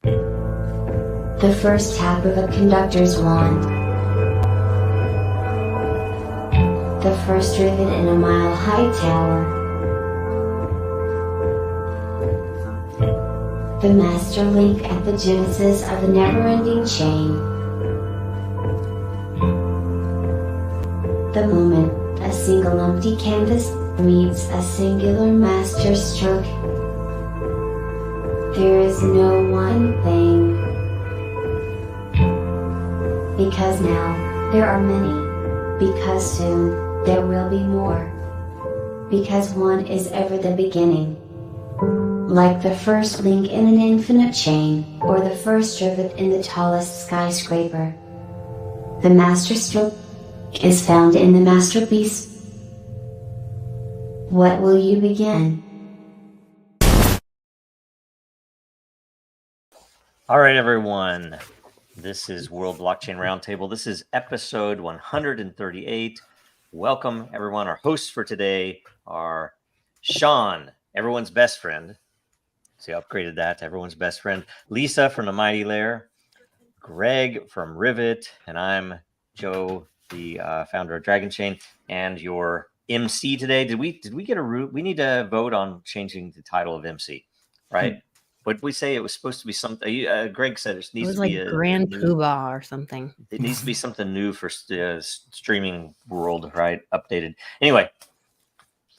The first tap of a conductor's wand. The first rivet in a mile-high tower. The master link at the genesis of the never-ending chain. The moment a single empty canvas meets a singular master stroke. There is no one thing. Because now, there are many. Because soon, there will be more. Because one is ever the beginning. Like the first link in an infinite chain, or the first rivet in the tallest skyscraper. The master stroke is found in the masterpiece. What will you begin? All right, everyone. This is World Blockchain Roundtable. This is episode 138. Welcome, everyone. Our hosts for today are Sean, everyone's best friend. See, I upgraded that to everyone's best friend. Lisa from the Mighty Lair. Greg from Rivet. And I'm Joe, the founder of Dragon Chain, and your MC today. Did we get a root? We need to vote on changing the title of MC, right? What did we say? It was supposed to be something. Greg said it needs to be a Grand Poobah or something. It needs to be something new for streaming world, right? Updated. Anyway,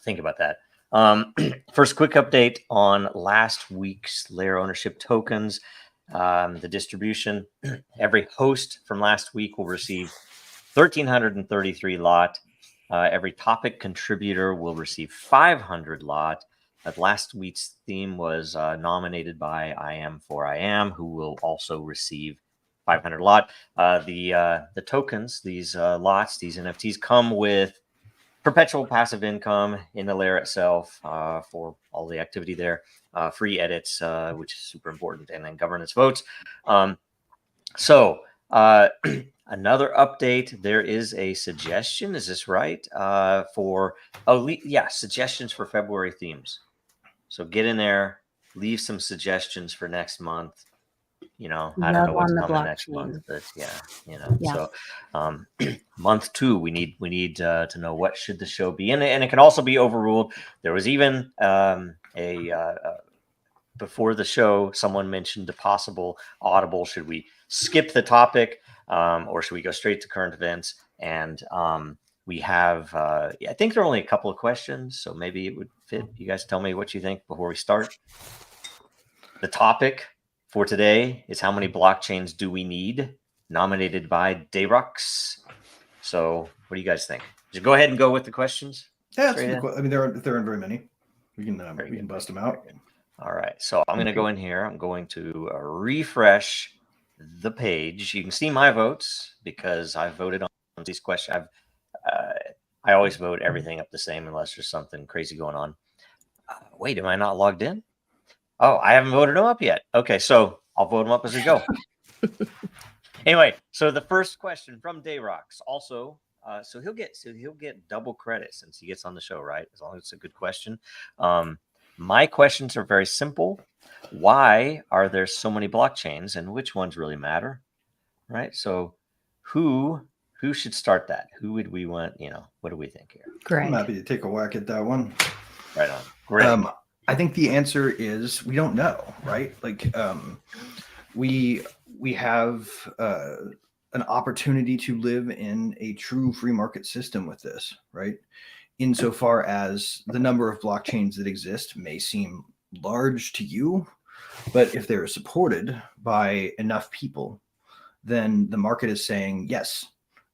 think about that. First, quick update on last week's Lair ownership tokens. The distribution. Every host from last week will receive 1,333 lot. Every topic contributor will receive 500 lot. Last week's theme was nominated by I Am for I Am, who will also receive 500 lot. The tokens, these lots, these NFTs come with perpetual passive income in the Lair itself for all the activity there, free edits, which is super important, and then governance votes. Another update, there is a suggestion, is this right? Suggestions for February themes. So get in there, leave some suggestions for next month. I don't know what's coming next month, but So month 2, we need to know what should the show be, and it can also be overruled. There was even before the show, someone mentioned a possible audible. Should we skip the topic, or should we go straight to current events? And we have, I think there are only a couple of questions, so maybe it would fit. You guys tell me what you think before we start. The topic for today is how many blockchains do we need? Nominated by Dayrox. So what do you guys think? Just go ahead and go with the questions. Yeah, I mean, there aren't very many. We can bust them out. All right, so I'm going to go in here. I'm going to refresh the page. You can see my votes because I voted on these questions. I always vote everything up the same unless there's something crazy going on. Wait, am I not logged in? Oh, I haven't voted them up yet. Okay, so I'll vote them up as we go. Anyway, so the first question from Dayrox. Also, so he'll get double credit since he gets on the show, right? As long as it's a good question. My questions are very simple. Why are there so many blockchains, and which ones really matter? Right. So, who should start that? Who would we want? What do we think here? Greg. I'm happy to take a whack at that one. Right on. Greg. I think the answer is we don't know, right? Like, we have an opportunity to live in a true free market system with this, right? Insofar as the number of blockchains that exist may seem large to you, but if they're supported by enough people, then the market is saying, yes,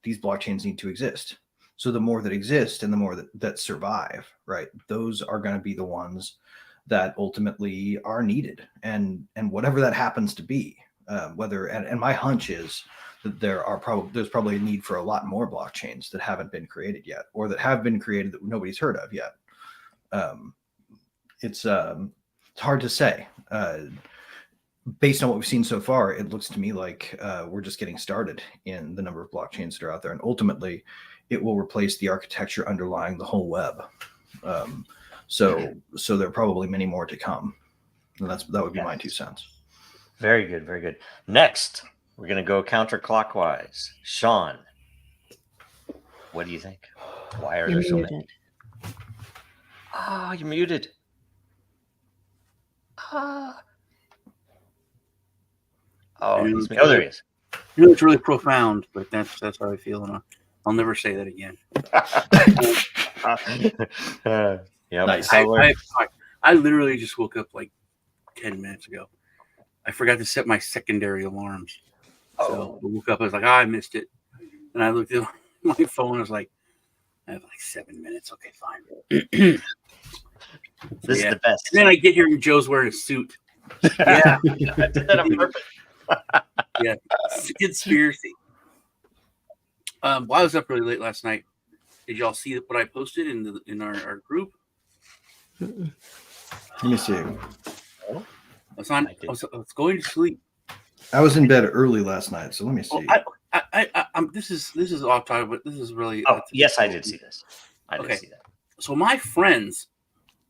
these blockchains need to exist. So the more that exist and the more that survive, right? Those are going to be the ones that ultimately are needed. And whatever that happens to be, and my hunch is that there's probably a need for a lot more blockchains that haven't been created yet, or that have been created that nobody's heard of yet. It's hard to say. Based on what we've seen so far, it looks to me like we're just getting started in the number of blockchains that are out there, and ultimately, it will replace the architecture underlying the whole web. So there are probably many more to come. And that would be my 2 cents. Very good. Very good. Next, we're going to go counterclockwise. Sean, what do you think? Why are You're there so muted. many? Ah, you're muted. Ah. Oh, Yeah, he's there he is. You know, it's really profound, but that's how I feel, and I'll never say that again. Yeah, Nice. I literally just woke up like 10 minutes ago. I forgot to set my secondary alarms. So I woke up, I was like, I missed it. And I looked at my phone, I was like, I have like 7 minutes. Okay, fine. This is the best. And then I get here and Joe's wearing a suit. Yeah, I did that on purpose. Yeah, conspiracy. Well, I was up really late last night. Did y'all see what I posted in our group? Mm-mm. Let me see. I was going to sleep. I was in bed early last night, so let me see. This is off topic, but this is really. Oh, yes, I did see this. I did see that. So my friends,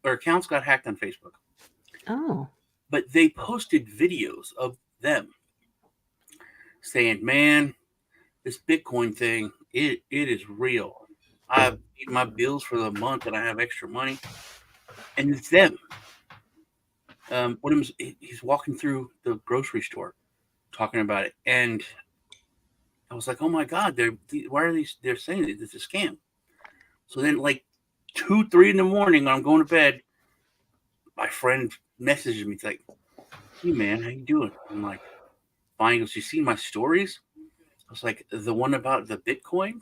their accounts got hacked on Facebook, Oh. but they posted videos of them saying, "Man, this Bitcoin thing, it is real. I've paid my bills for the month and I have extra money." And it's them. He's walking through the grocery store talking about it. And I was like, oh my God, why are they're saying it's a scam? So then like 2-3 in the morning, I'm going to bed. My friend messages me. It's like, hey man, how you doing? I'm like, fine. He goes, you see my stories? I was like, the one about the Bitcoin?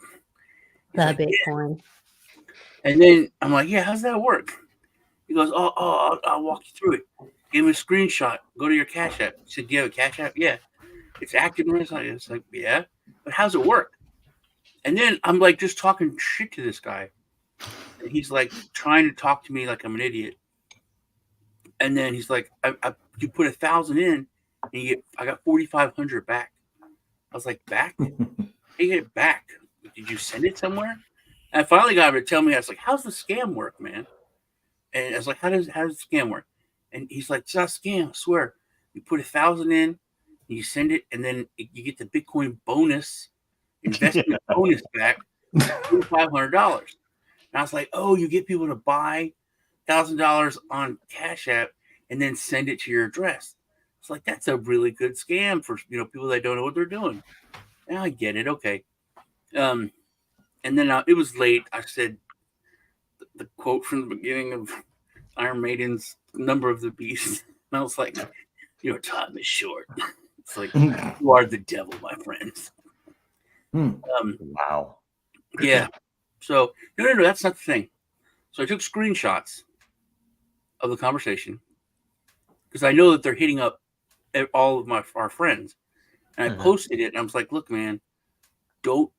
He's like, Bitcoin. Yeah. And then I'm like, yeah, how's that work? He goes, I'll walk you through it. Give him a screenshot. Go to your Cash App. He said, do you have a Cash App? Yeah. It's active. It's like, yeah. But how's it work? And then I'm like just talking shit to this guy. And he's like trying to talk to me like I'm an idiot. And then he's like, you put 1,000 in and I got 4,500 back. I was like, back? How you get it back? Did you send it somewhere? And I finally got him to tell me, I was like, how's the scam work, man? And I was like, how does the scam work? And he's like, it's not a scam, I swear. You put 1,000 in, you send it, and then you get the Bitcoin bonus, investment bonus back, $2,500. And I was like, oh, you get people to buy $1,000 on Cash App and then send it to your address. It's like, that's a really good scam for people that don't know what they're doing. And I get it, okay. And then it was late. I said the quote from the beginning of Iron Maiden's Number of the Beast. And I was like, your time is short. It's like, you are the devil, my friends. Wow. Yeah. So, no, that's not the thing. So I took screenshots of the conversation because I know that they're hitting up all of our friends. And I posted it, and I was like, look, man, don't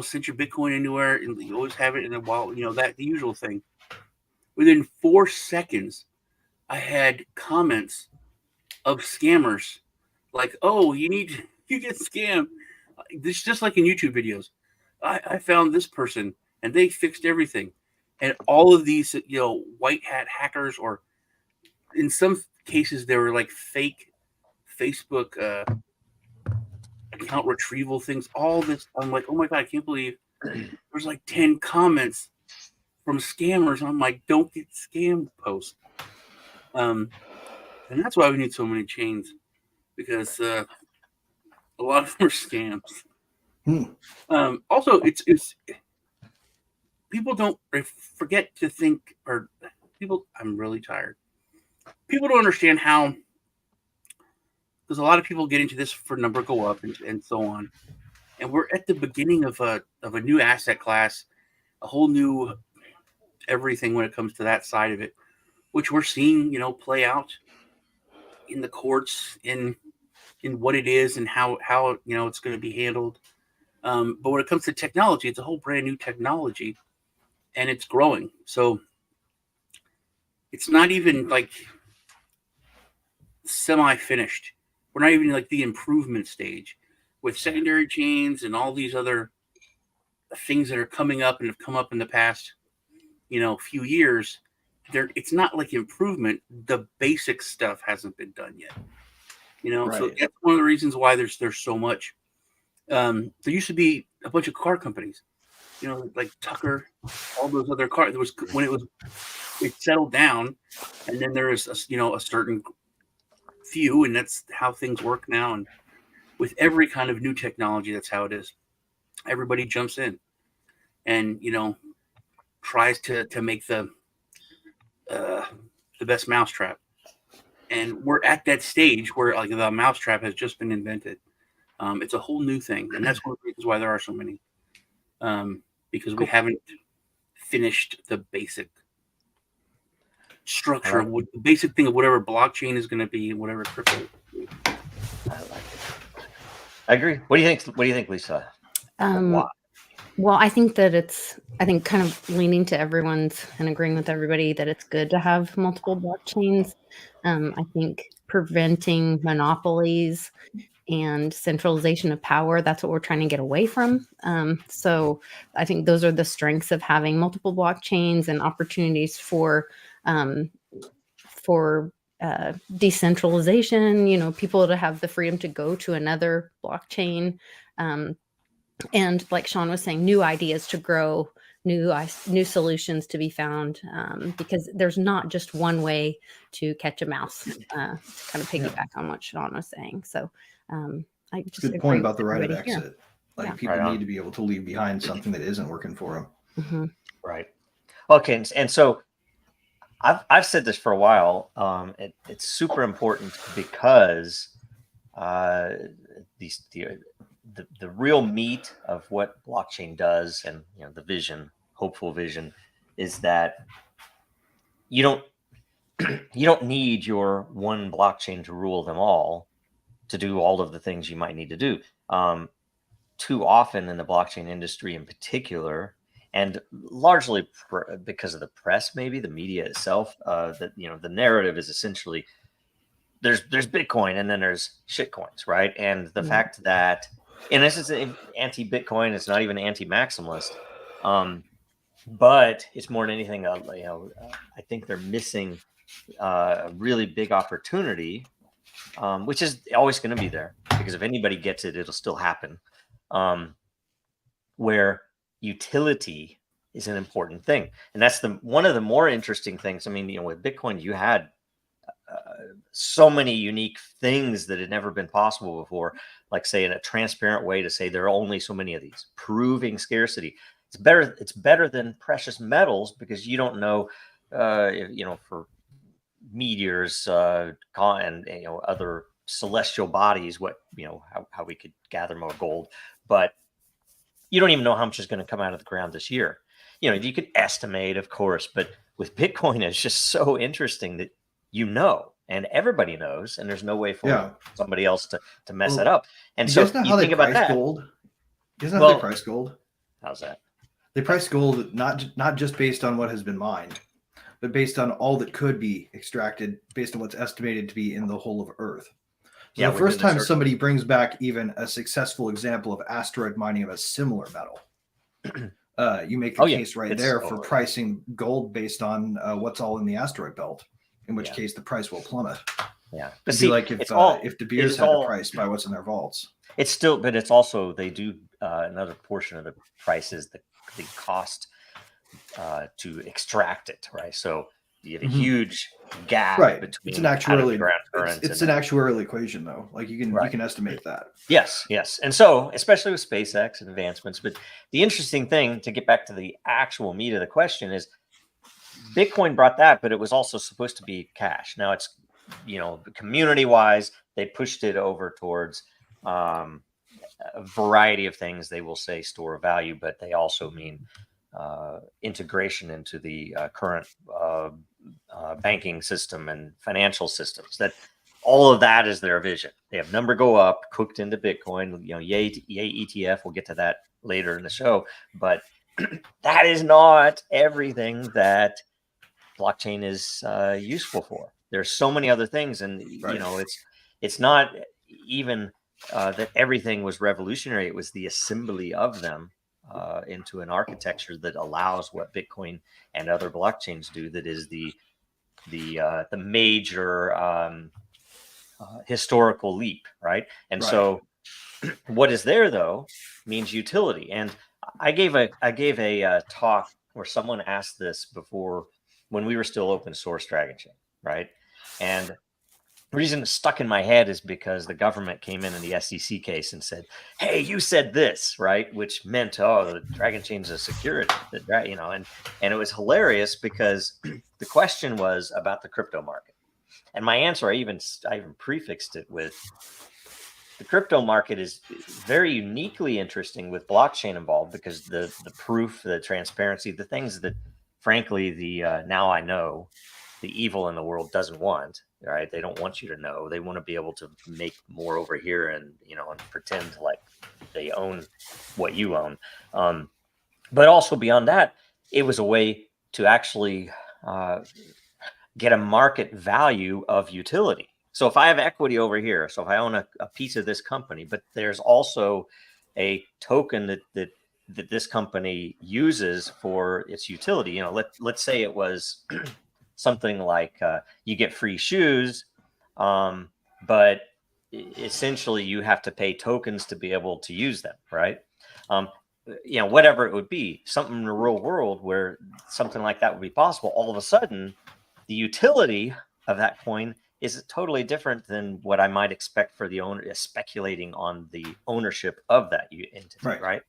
send your Bitcoin anywhere, and you always have it in a wallet, that the usual thing. Within 4 seconds, I had comments of scammers like, oh, you get scammed. This just like in YouTube videos. I found this person and they fixed everything. And all of these, white hat hackers, or in some cases, they were like fake Facebook account retrieval things. All this, I'm like, oh my God, I can't believe there's like 10 comments from scammers. I'm like, don't get scammed post. And that's why we need so many chains, because a lot of them are scams. Also, it's people don't forget to think, or people. I'm really tired. People don't understand how, because a lot of people get into this for number go up and so on, and we're at the beginning of a new asset class, a whole new everything when it comes to that side of it, which we're seeing play out in the courts in what it is and how it's going to be handled. But when it comes to technology, it's a whole brand new technology, and it's growing. So it's not even like semi-finished. We're not even like the improvement stage with secondary chains and all these other things that are coming up and have come up in the past, few years. It's not like improvement. The basic stuff hasn't been done yet. So Right. that's one of the reasons why there's so much. There used to be a bunch of car companies, like Tucker, all those other cars. There was when it settled down, and then there is a certain few, and that's how things work now. And with every kind of new technology, that's how it is. Everybody jumps in, and tries to make the best mousetrap. And we're at that stage where like the mousetrap has just been invented. It's a whole new thing, and that's one of the reasons why there are so many. Because we haven't finished the basic structure, the basic thing of whatever blockchain is going to be, and whatever crypto is going to be. I like it. I agree. What do you think? What do you think, Lisa? Why? Well, I think kind of leaning to everyone's and agreeing with everybody that it's good to have multiple blockchains. I think preventing monopolies and centralization of power, that's what we're trying to get away from. So I think those are the strengths of having multiple blockchains and opportunities for decentralization, people to have the freedom to go to another blockchain. And like Sean was saying, new ideas to grow, new solutions to be found, because there's not just one way to catch a mouse, to kind of piggyback on what Sean was saying. So I just Good agree point with about the right of everybody here. exit. Like Yeah. people Right on. need to be able to leave behind something that isn't working for them. Mm-hmm. Right. Okay. And so I've said this for a while. It's super important because the real meat of what blockchain does, and the vision, hopeful vision, is that you don't need your one blockchain to rule them all, to do all of the things you might need to do. Too often in the blockchain industry in particular, and largely because of the press, maybe the media itself, that the narrative is essentially there's Bitcoin and then there's shitcoins, right? And the fact that, and this is anti-Bitcoin, it's not even anti-maximalist, but it's more than anything, I think they're missing a really big opportunity, which is always going to be there, because if anybody gets it, it'll still happen, where utility is an important thing. And that's one of the more interesting things. I mean, with Bitcoin, you had so many unique things that had never been possible before, like say in a transparent way to say there are only so many of these, proving scarcity. It's better than precious metals, because you don't know, for meteors and other celestial bodies, what how we could gather more gold, but you don't even know how much is going to come out of the ground this year. You could estimate, of course, but with Bitcoin, it's just so interesting that and everybody knows, and there's no way for somebody else to mess it up. And so you think about that. Gold? Isn't that how they price gold? How's that? They price gold not just based on what has been mined, but based on all that could be extracted based on what's estimated to be in the whole of Earth. So the first time somebody brings back even a successful example of asteroid mining of a similar metal, you make the case there for pricing gold based on what's all in the asteroid belt, in which case the price will plummet. Yeah. But see, like if De Beers had a price by what's in their vaults. It's still, but it's also, they do another portion of the price is the cost to extract it, right? So you get a huge gap between it's an actuarial currents. It's an actuarial equation, though. Like you can estimate that. Yes. And so, especially with SpaceX and advancements, but the interesting thing, to get back to the actual meat of the question, is Bitcoin brought that, but it was also supposed to be cash. Now it's, community wise, they pushed it over towards a variety of things. They will say store of value, but they also mean integration into the current banking system and financial systems. That all of that is their vision. They have number go up, cooked into Bitcoin. Yay ETF. We'll get to that later in the show, but that is not everything that blockchain is useful for. There's so many other things, and it's not even that everything was revolutionary. It was the assembly of them into an architecture that allows what Bitcoin and other blockchains do. That is the major historical leap, right? And Right. so what is there though means utility. And I gave a talk where someone asked this before when we were still open source Dragon Chain, right? And the reason it's stuck in my head is because the government came in the SEC case and said, "Hey, you said this," right? Which meant, "Oh, the Dragon Chain's a security," and it was hilarious because the question was about the crypto market, and my answer, I even prefixed it with, the crypto market is very uniquely interesting with blockchain involved because the proof, the transparency, the things that, frankly, the now I know, the evil in the world doesn't want. Right? They don't want you to know. They want to be able to make more over here, and and pretend like they own what you own. But also beyond that, it was a way to actually get a market value of utility. So if I have equity over here, so if I own a piece of this company, but there's also a token that this company uses for its utility. Let's say it was something like you get free shoes, but essentially you have to pay tokens to be able to use them, right? Whatever it would be, something in the real world where something like that would be possible. All of a sudden, the utility of that coin is totally different than what I might expect for the owner, speculating on the ownership of that entity, right?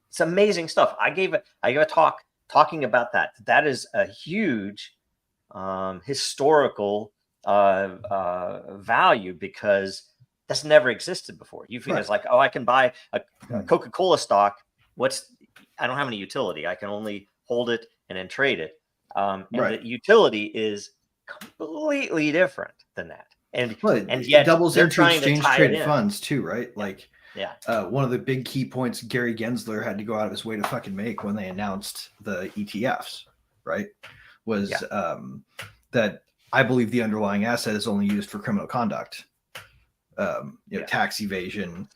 It's amazing stuff. I gave a talk talking about that. That is a huge historical value because that's never existed before. You feel it's like, oh, I can buy a Coca-Cola stock. I don't have any utility. I can only hold it and then trade it. And the utility is completely different than that. And yet it doubles they're into trying exchange to tie traded it in. funds too, right? Like, yeah. One of the big key points Gary Gensler had to go out of his way to fucking make when they announced the ETFs, right, was that I believe the underlying asset is only used for criminal conduct, tax evasion,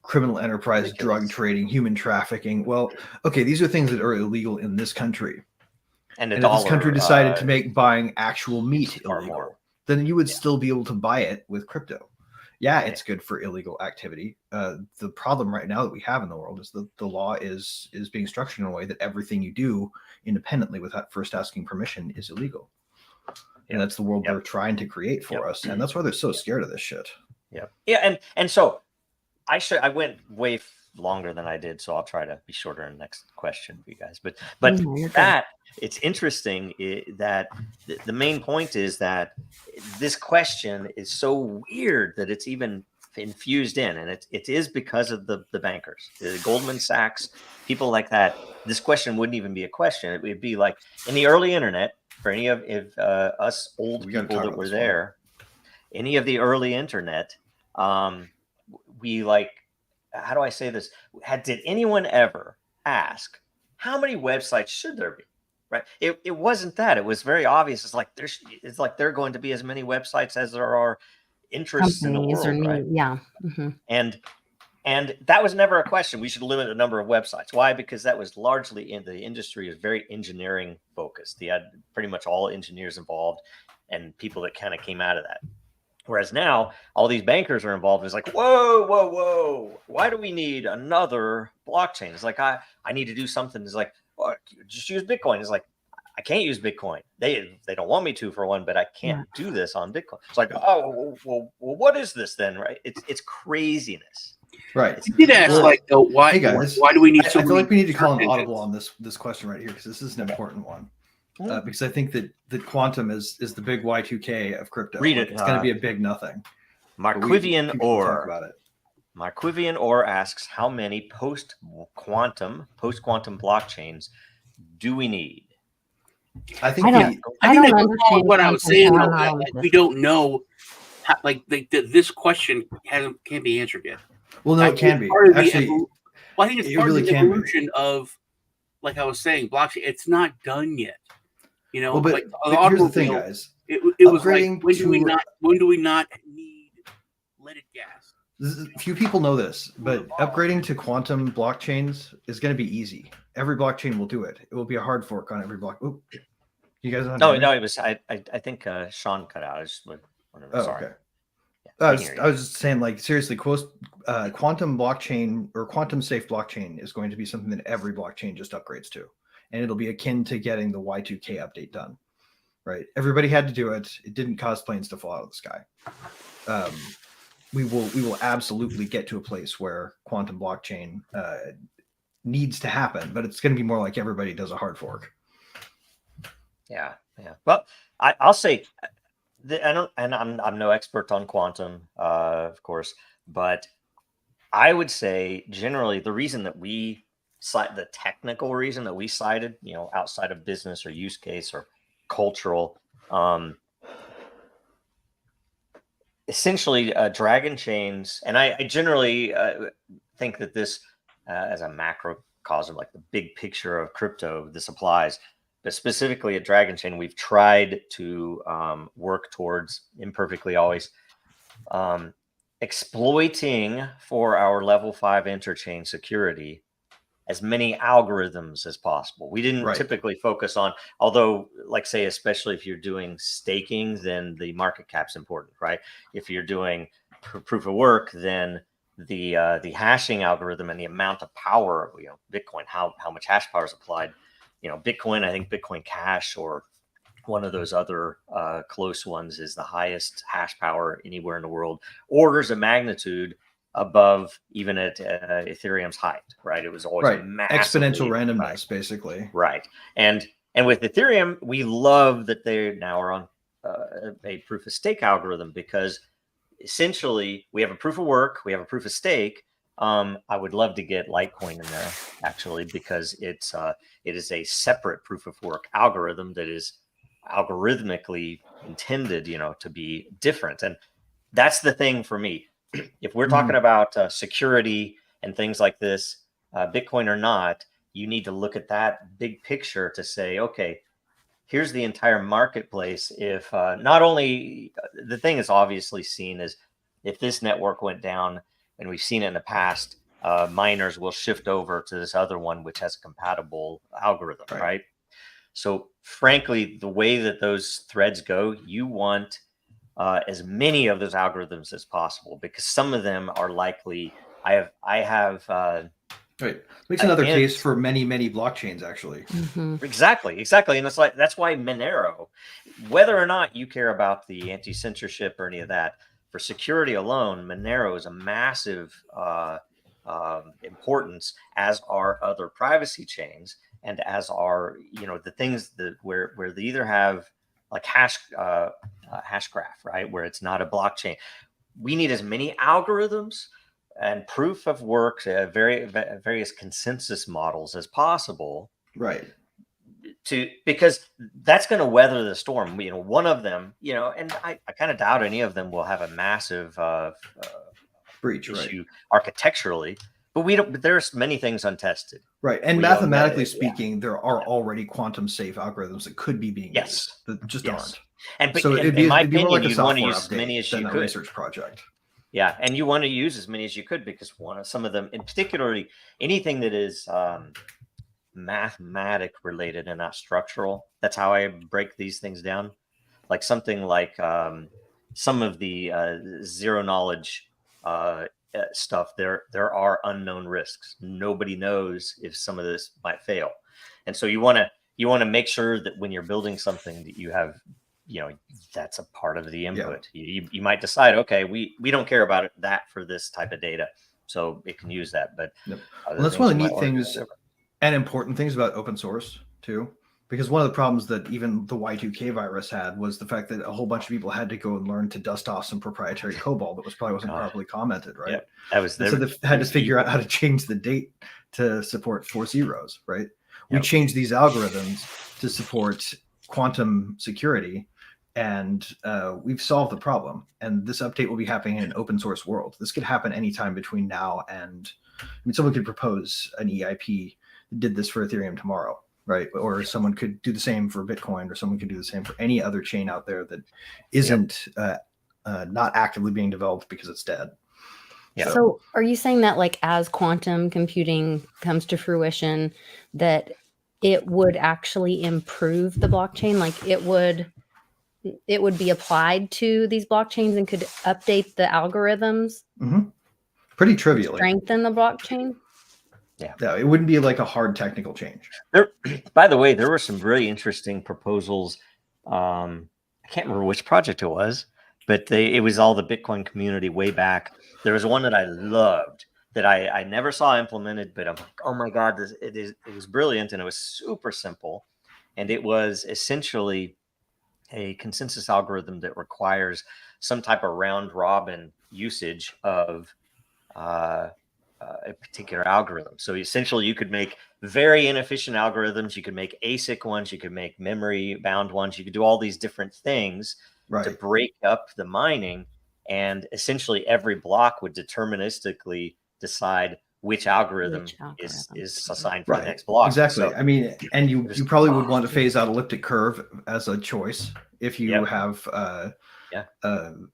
criminal enterprise, drug trading, human trafficking. Well, okay, these are things that are illegal in this country. And if this country decided to make buying actual meat illegal, then you would still be able to buy it with crypto. Yeah, it's good for illegal activity. The problem right now that we have in the world is that the law is being structured in a way that everything you do independently without first asking permission is illegal. And that's the world they're trying to create for us. And that's why they're so scared of this shit. Yeah. And so I went way longer than I did, so I'll try to be shorter in the next question for you guys. But that it's interesting that the main point is that this question is so weird that it's even infused in, and it is because of the bankers, the Goldman Sachs, people like that. This question wouldn't even be a question. It would be like in the early internet, for any of us old people that were there, any of the early internet, we like, how do I say this? Did anyone ever ask how many websites should there be? Right? It wasn't that. It was very obvious. It's like there are going to be as many websites as there are interests in the world, right? Yeah. Mm-hmm. And that was never a question. We should limit the number of websites. Why? Because that was largely in the industry is very engineering focused. They had pretty much all engineers involved and people that kind of came out of that. Whereas now all these bankers are involved. It's like, whoa. Why do we need another blockchain? It's like, I need to do something. It's like, just use Bitcoin. It's like, I can't use Bitcoin. They don't want me to, for one, but I can't do this on Bitcoin. It's like, oh, well, what is this then? Right? It's craziness. Right. You did ask, why? Hey guys, why do we need? I feel like we need to call an audible on this question right here because this is an important one. Because I think that quantum is the big Y2K of crypto. Read it. It's going to be a big nothing. Marquivian Or asks, how many post-quantum blockchains do we need? I think I don't understand what I was saying. We don't know. This question can't be answered yet. Well, no, it can be. Actually, I think it's part of the evolution of, like I was saying, blockchain. It's not done yet. Well, but here's the thing, guys. It was like, when do we not need leaded gas? Few people know this, but upgrading to quantum blockchains is going to be easy. Every blockchain will do it. It will be a hard fork on every block. Oop. You guys? No, it was. I think Sean cut out. Oh, Sorry. okay. Yeah, I can hear you. was just saying, like, seriously, quantum blockchain or quantum safe blockchain is going to be something that every blockchain just upgrades to. And it'll be akin to getting the Y2K update done, right? Everybody had to do it. It didn't cause planes to fall out of the sky. We will absolutely get to a place where quantum blockchain needs to happen, but it's going to be more like everybody does a hard fork. Yeah. Well, I'll say I'm no expert on quantum, of course, but I would say generally the reason that we cite the technical reason that we cited, outside of business or use case or cultural, essentially dragon chains, and I generally think that this as a macrocosm, like the big picture of crypto, this applies. But specifically at Dragon Chain, we've tried to work towards, imperfectly always, exploiting for our level 5 interchain security as many algorithms as possible. We didn't typically focus on, although, like, say, especially if you're doing staking, then the market cap's important, right? If you're doing proof of work, then the hashing algorithm and the amount of power of Bitcoin, how much hash power is applied. Bitcoin, I think Bitcoin Cash or one of those other close ones is the highest hash power anywhere in the world, orders of magnitude above even at Ethereum's height, right? It was always exponential randomness, basically. Right. And with Ethereum, we love that they now are on a proof of stake algorithm, because essentially we have a proof of work, we have a proof of stake. I would love to get Litecoin in there, actually, because it is a separate proof of work algorithm that is algorithmically intended, to be different. And that's the thing for me. If we're talking about security and things like this, Bitcoin or not, you need to look at that big picture to say, okay, here's the entire marketplace. If not only the thing is obviously seen as, if this network went down, and we've seen it in the past, miners will shift over to this other one, which has a compatible algorithm, right? So frankly, the way that those threads go, you want as many of those algorithms as possible, because some of them are likely, I have makes another case for many blockchains, actually. Exactly. And it's like, that's why Monero, whether or not you care about the anti-censorship or any of that, for security alone, Monero is a massive importance, as are other privacy chains, and as are the things that where they either have like Hashgraph, right, where it's not a blockchain. We need as many algorithms and proof of work, various consensus models as possible, right? Because that's going to weather the storm. One of them, and I kind of doubt any of them will have a massive breach issue architecturally, but there's many things untested, right? And mathematically speaking, there are already quantum safe algorithms that could be being used that just aren't. And so in my opinion, you want to use as many as you could. Research project. Yeah, and you want to use as many as you could, because some of them, in particularly anything that is mathematic related and not structural, that's how I break these things down. Like something like some of the zero knowledge stuff, there are unknown risks. Nobody knows if some of this might fail, and so you want to make sure that when you're building something that you have, that's a part of the input. You might decide, okay, we don't care about that for this type of data, so it can use that. But that's one of the neat things and important things about open source too, because one of the problems that even the Y2K virus had was the fact that a whole bunch of people had to go and learn to dust off some proprietary COBOL that wasn't properly commented, right? So they had to figure out how to change the date to support 4 zeros, right? We changed these algorithms to support quantum security, and we've solved the problem. And this update will be happening in an open source world. This could happen anytime between now and, someone could propose an EIP that did this for Ethereum tomorrow, right? Or someone could do the same for Bitcoin, or someone could do the same for any other chain out there that isn't not actively being developed because it's dead. So are you saying that, like, as quantum computing comes to fruition, that it would actually improve the blockchain? Like, it would it would be applied to these blockchains and could update the algorithms, Pretty trivially. strengthen the blockchain. Yeah, it wouldn't be like a hard technical change. There, by the way, there were some really interesting proposals. I can't remember which project it was, but it was all the Bitcoin community way back. There was one that I loved that I never saw implemented, but I'm like, oh my God, it was brilliant, and it was super simple. And it was essentially a consensus algorithm that requires some type of round robin usage of a particular algorithm. So essentially, you could make very inefficient algorithms. You could make ASIC ones. You could make memory bound ones. You could do all these different things to break up the mining. And essentially, every block would deterministically decide which algorithm is assigned for the next block. Exactly. So, I mean, and you probably would want to phase out elliptic curve as a choice if you have a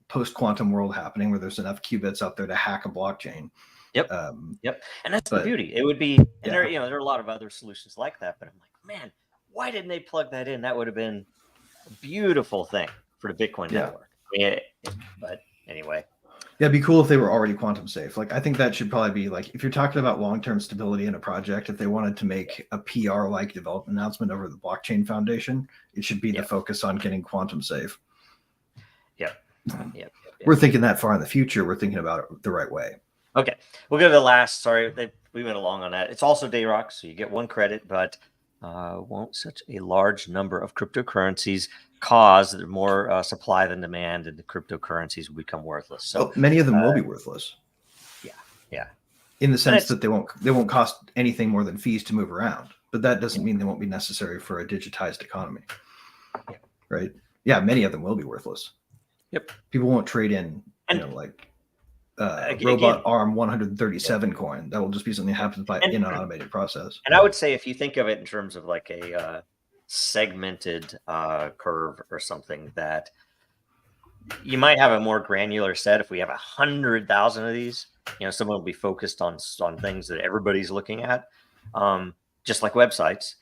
post-quantum world happening where there's enough qubits out there to hack a blockchain. Yep. And that's the beauty. It would be, and there are a lot of other solutions like that, but I'm like, man, why didn't they plug that in? That would have been a beautiful thing for the Bitcoin network. But anyway. Yeah, it'd be cool if they were already quantum safe. Like, I think that should probably be like, if you're talking about long-term stability in a project, if they wanted to make a PR-like development announcement over the Blockchain Foundation, it should be the focus on getting quantum safe. We're thinking that far in the future. We're thinking about it the right way. Okay, we'll go to the last. Sorry, we went along on that. It's also Dayrock, so you get one credit, but won't such a large number of cryptocurrencies cause more supply than demand, and the cryptocurrencies will become worthless? So many of them will be worthless. Yeah. In the sense that they won't cost anything more than fees to move around, but that doesn't mean they won't be necessary for a digitized economy. Right? Yeah, many of them will be worthless. Yep. People won't trade in, robot arm 137 coin. That will just be something that happens in an automated process. And I would say if you think of it in terms of like a segmented curve or something, that you might have a more granular set. If we have 100,000 of these, someone will be focused on things that everybody's looking at, just like websites,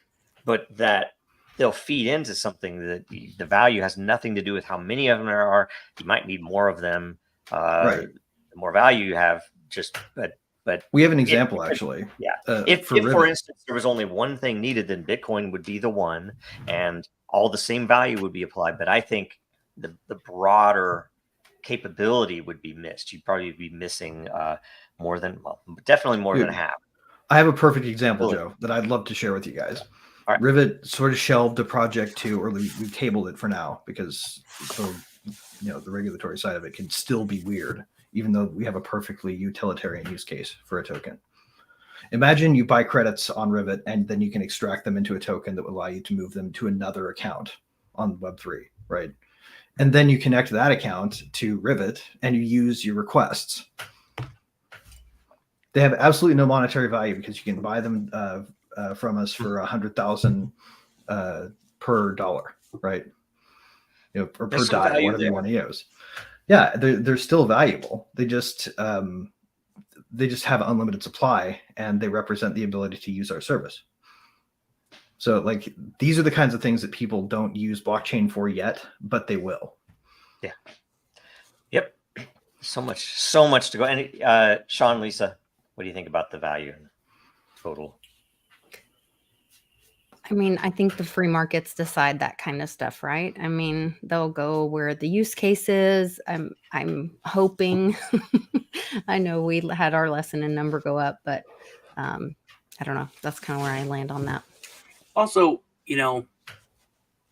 but that they'll feed into something that the value has nothing to do with how many of them there are. You might need more of them. The more value you have, but we have an example actually. If for instance there was only one thing needed, then Bitcoin would be the one, and all the same value would be applied. But I think the broader capability would be missed. You'd probably be missing definitely more than half. I have a perfect example, Joe, that I'd love to share with you guys. All right. Rivet sort of shelved the project or we tabled it for now because the regulatory side of it can still be weird, even though we have a perfectly utilitarian use case for a token. Imagine you buy credits on Rivet and then you can extract them into a token that would allow you to move them to another account on Web3, right? And then you connect that account to Rivet and you use your requests. They have absolutely no monetary value because you can buy them from us for 100,000 per dollar, right? Or per DAI, whatever you want to use. Yeah, they're still valuable. They just have unlimited supply, and they represent the ability to use our service. So, like, these are the kinds of things that people don't use blockchain for yet, but they will. Yeah. Yep. So much to go. And Sean, Lisa, what do you think about the value and total? I mean, I think the free markets decide that kind of stuff, right? I mean, they'll go where the use case is. I'm hoping. I know we had our lesson and number go up, but I don't know. That's kind of where I land on that. Also,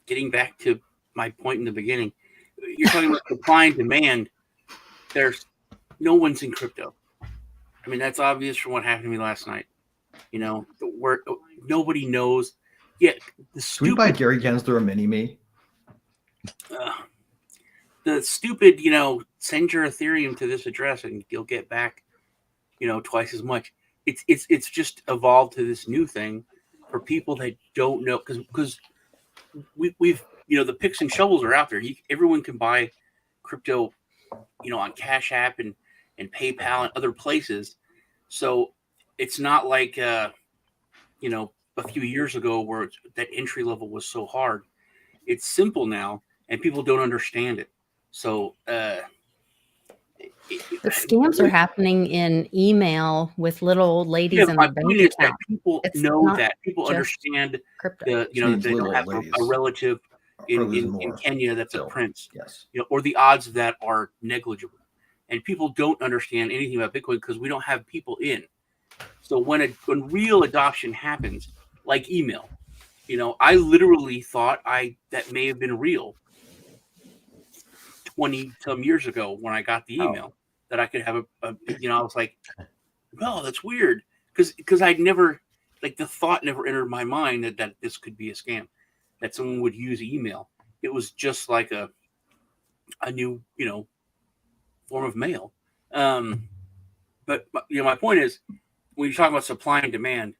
getting back to my point in the beginning, you're talking about supply and demand. There's no one's in crypto. I mean, that's obvious from what happened to me last night. Nobody knows. Yeah, Can we buy Gary Gensler a mini-me? The stupid, send your Ethereum to this address and you'll get back, twice as much. It's just evolved to this new thing for people that don't know, because we've the picks and shovels are out there. Everyone can buy crypto, on Cash App and PayPal and other places. So it's not like a few years ago where that entry level was so hard. It's simple now. and people don't understand it. So The scams are happening in email with little old ladies yeah, in my their point bank is that account. people It's know not that. People just understand crypto. the, Which means they little don't have old ladies. a relative Or in losing more Kenya that's still. a prince, Yes. or the odds of that are negligible. And people don't understand anything about Bitcoin because we don't have people in. So when real adoption happens, like email, I literally thought that may have been real 20 some years ago when I got the email that I could have I was like, no, that's weird. Because I'd never, like, the thought never entered my mind that this could be a scam, that someone would use email. It was just like a new, form of mail. But my point is, when you talk about supply and demand,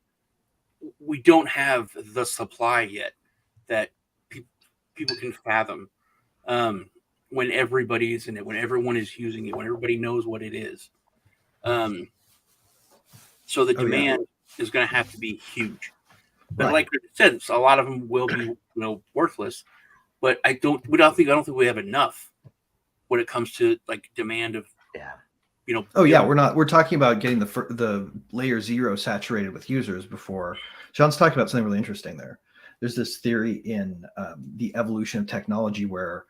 we don't have the supply yet that people can fathom. When everybody's in it, when everyone is using it, when everybody knows what it is. So the demand is going to have to be huge. But like I said, a lot of them will be, worthless. But I don't think we have enough when it comes to like demand of, we're talking about getting the layer 0 saturated with users before. Sean's talking about something really interesting there. There's this theory in the evolution of technology where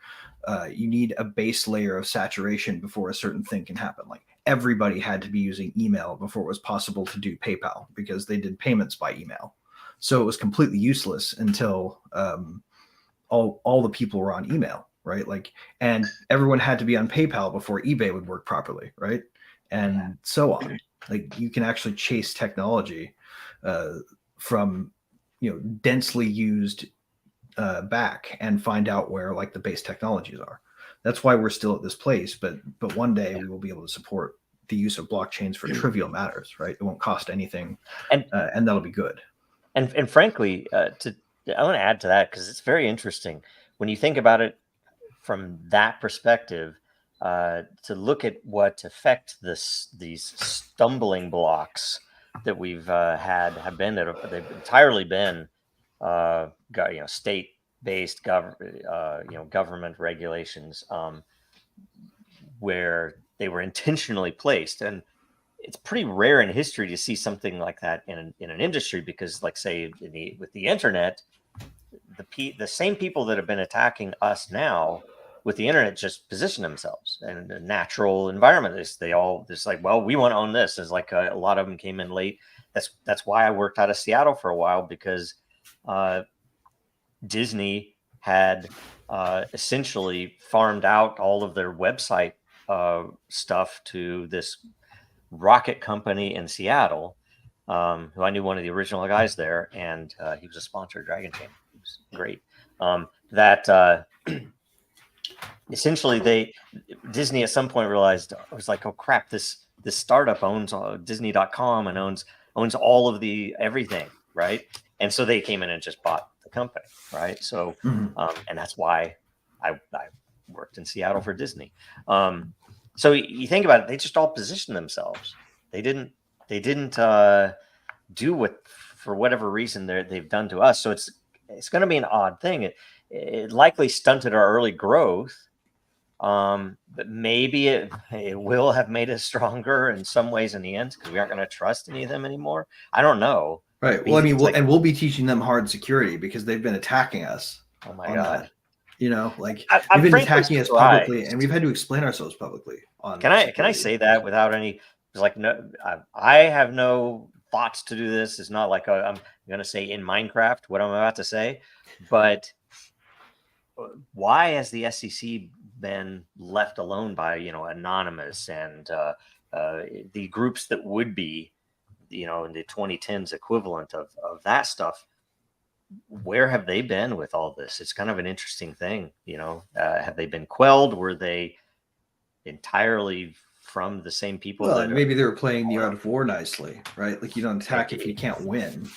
you need a base layer of saturation before a certain thing can happen. Like everybody had to be using email before it was possible to do PayPal because they did payments by email. So it was completely useless until all the people were on email, right? Like, and everyone had to be on PayPal before eBay would work properly, right? And so on. Like you can actually chase technology from densely used back and find out where like the base technologies are. That's why we're still at this place, but one day we will be able to support the use of blockchains for trivial matters, right? It won't cost anything, and that'll be good. And frankly, I want to add to that because it's very interesting when you think about it from that perspective. To look at what effect these stumbling blocks that we've had have been that they've entirely been state-based government regulations where they were intentionally placed. And it's pretty rare in history to see something like that in an industry because, like, say, with the internet, the same people that have been attacking us now with the internet just position themselves in a natural environment. It's like, well, we want to own this. It's like a lot of them came in late. That's why I worked out of Seattle for a while, because Disney had essentially farmed out all of their website stuff to this rocket company in Seattle, who I knew one of the original guys there, and he was a sponsor of Dragon Chain. He was great. Essentially Disney at some point realized, it was like, oh crap, this startup owns Disney.com and owns all of the everything, right? And so they came in and just bought the company, right? So and that's why I worked in Seattle for Disney. So you think about it, they just all positioned themselves. They didn't do what, for whatever reason, they've done to us. So it's going to be an odd thing. It likely stunted our early growth, but maybe it will have made us stronger in some ways in the end, because we aren't going to trust any of them anymore. I don't know. Right. Well, I mean, we'll be teaching them hard security because they've been attacking us. Oh my God. That. Like I'm we've been attacking us publicly, surprised. and we've had to explain ourselves publicly. Can I say that without any? Like, no, I have no thoughts to do this. It's not like I'm going to say in Minecraft what I'm about to say, but why has the SEC been left alone by Anonymous and the groups that would be in the 2010s equivalent of that stuff? Where have they been with all this? It's kind of an interesting thing. Have they been quelled? Were they entirely from the same people? Well, maybe they were playing the art of war nicely, right? Like, you don't attack if you can't win,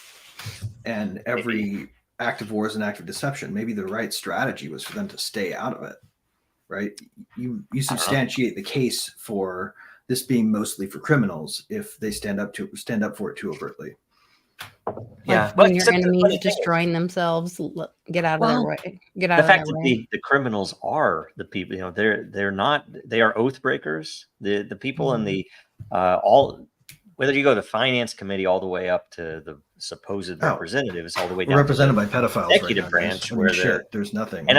and every act of war is an act of deception. Maybe the right strategy was for them to stay out of it, right? You substantiate the case for this being mostly for criminals if they stand up for it too overtly. Yeah, Like but when your except the funny enemies thing is, destroying themselves, get out of their well, way. Get out the of their fact that way. the criminals are the people, they're not, they are oath breakers. The people in the all, whether you go to the finance committee all the way up to the supposed Oh, representatives, all the way we're down to the represented by pedophiles right now, executive guys. branch, I mean, where the shit. There's nothing. and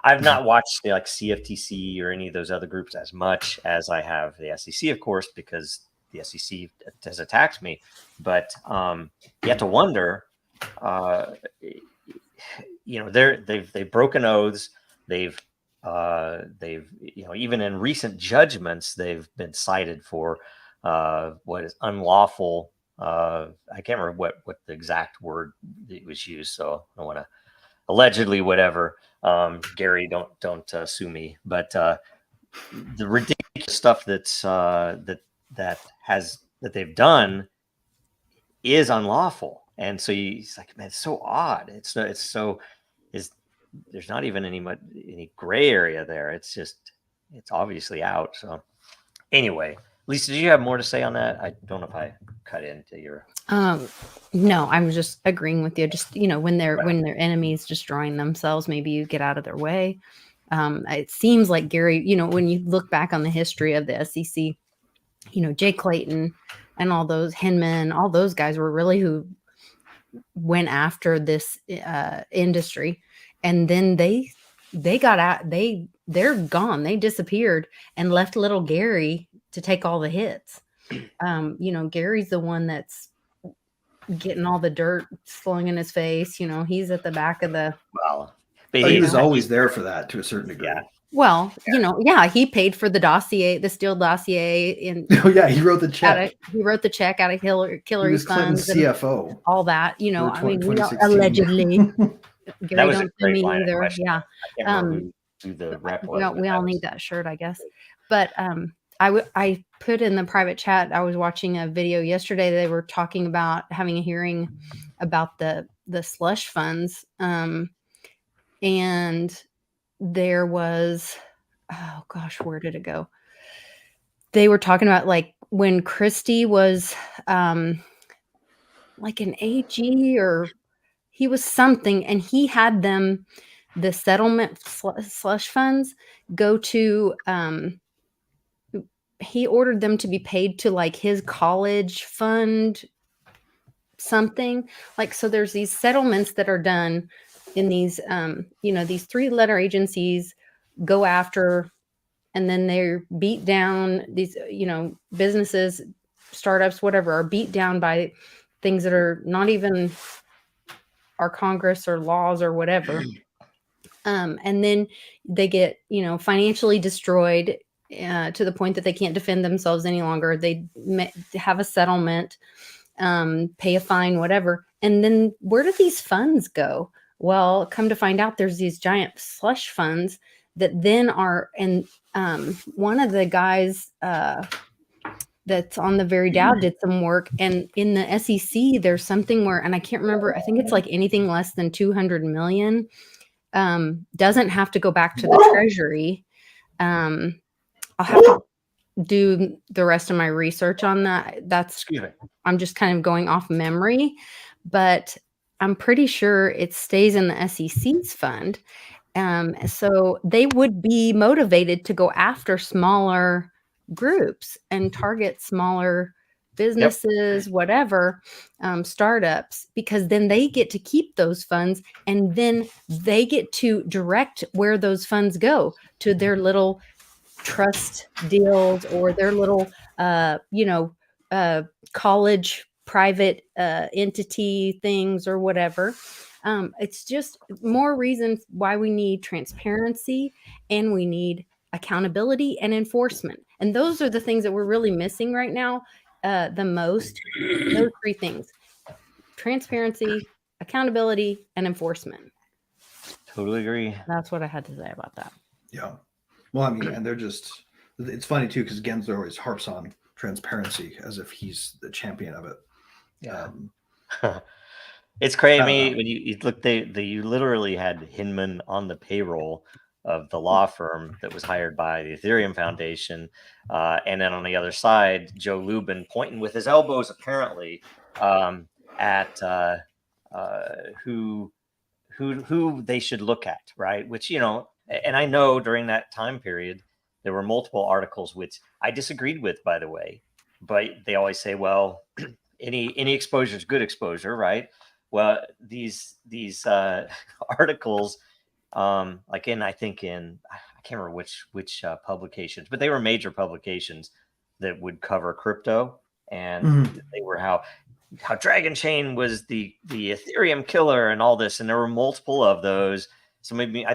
I've not watched the like CFTC or any of those other groups as much as I have the SEC, of course, because the SEC has attacked me. But you have to wonder, they've broken oaths. They've even in recent judgments they've been cited for what is unlawful. I can't remember what the exact word that was used, so I don't want to allegedly whatever. Gary, don't sue me, but the ridiculous stuff that they've done is unlawful, and so he's like, man, it's so odd. There's not even any gray area there. It's obviously out. So anyway, Lisa, do you have more to say on that? I don't know if I cut into your. No, I'm just agreeing with you. Just when their enemies destroying themselves, maybe you get out of their way. It seems like Gary, when you look back on the history of the SEC, Jay Clayton and all those Hinman, all those guys were really who went after this industry, and then they got out. They're gone. They disappeared and left little Gary to take all the hits. Gary's the one that's getting all the dirt flowing in his face. He's at the back of the. Well, but he was always there for that to a certain degree. Yeah. Well, he paid for the dossier, the Steele dossier. Oh yeah, he wrote the check. He wrote the check out of Hillary's funds. CFO. All that, I mean, allegedly. That was a great line either. of Yeah. I can't remember who the rep was. We all need that shirt, I guess. But I put in the private chat. I was watching a video yesterday. They were talking about having a hearing about the slush funds, and there was, oh gosh, where did it go? They were talking about like when Christie was like an AG or he was something, and he had them, the settlement slush funds, go to, he ordered them to be paid to like his college fund, something like, so there's these settlements that are done in these, these 3-letter agencies go after, and then they're beat down. These, businesses, startups, whatever, are beat down by things that are not even our Congress or laws or whatever. And then they get, financially destroyed to the point that they can't defend themselves any longer. They have a settlement, pay a fine, whatever. And then where do these funds go? Well, come to find out, there's these giant slush funds that then are, and one of the guys that's on the Very Dow did some work, and in the SEC, there's something where, and I can't remember, I think it's like anything less than 200 million doesn't have to go back to the Treasury. I'll have to do the rest of my research on that. I'm just kind of going off memory, but I'm pretty sure it stays in the SEC's fund. So they would be motivated to go after smaller groups and target smaller businesses, whatever, startups, because then they get to keep those funds, and then they get to direct where those funds go to their little trust deals or their little, college private entity things or whatever. It's just more reasons why we need transparency, and we need accountability and enforcement. And those are the things that we're really missing right now. The most, those 3 things: transparency, accountability, and enforcement. Totally agree. That's what I had to say about that. Yeah. Well, I mean, and it's funny too, because Gensler always harps on transparency as if he's the champion of it. Yeah. It's crazy. I mean, when you look, you literally had Hinman on the payroll of the law firm that was hired by the Ethereum Foundation. And then on the other side, Joe Lubin pointing with his elbows, apparently, at who they should look at, right? Which, you know, and I know during that time period there were multiple articles which I disagreed with, by the way, but they always say, well, any exposure is good exposure, right? Well, these articles, like I can't remember which publications, but they were major publications that would cover crypto, and they were how Dragon Chain was the Ethereum killer and all this, and there were multiple of those. So maybe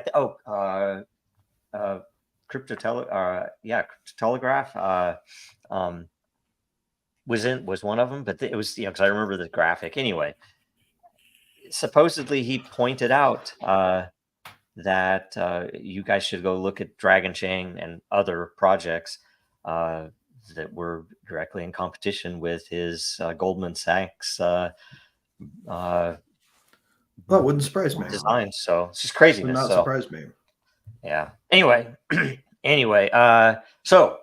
Crypto Telegraph was one of them, but it was, you know, because I remember the graphic. Anyway, supposedly he pointed out that you guys should go look at Dragon Chain and other projects that were directly in competition with his Goldman Sachs That wouldn't surprise me. designs. So it's just Would craziness. not So surprise me. yeah. Anyway, so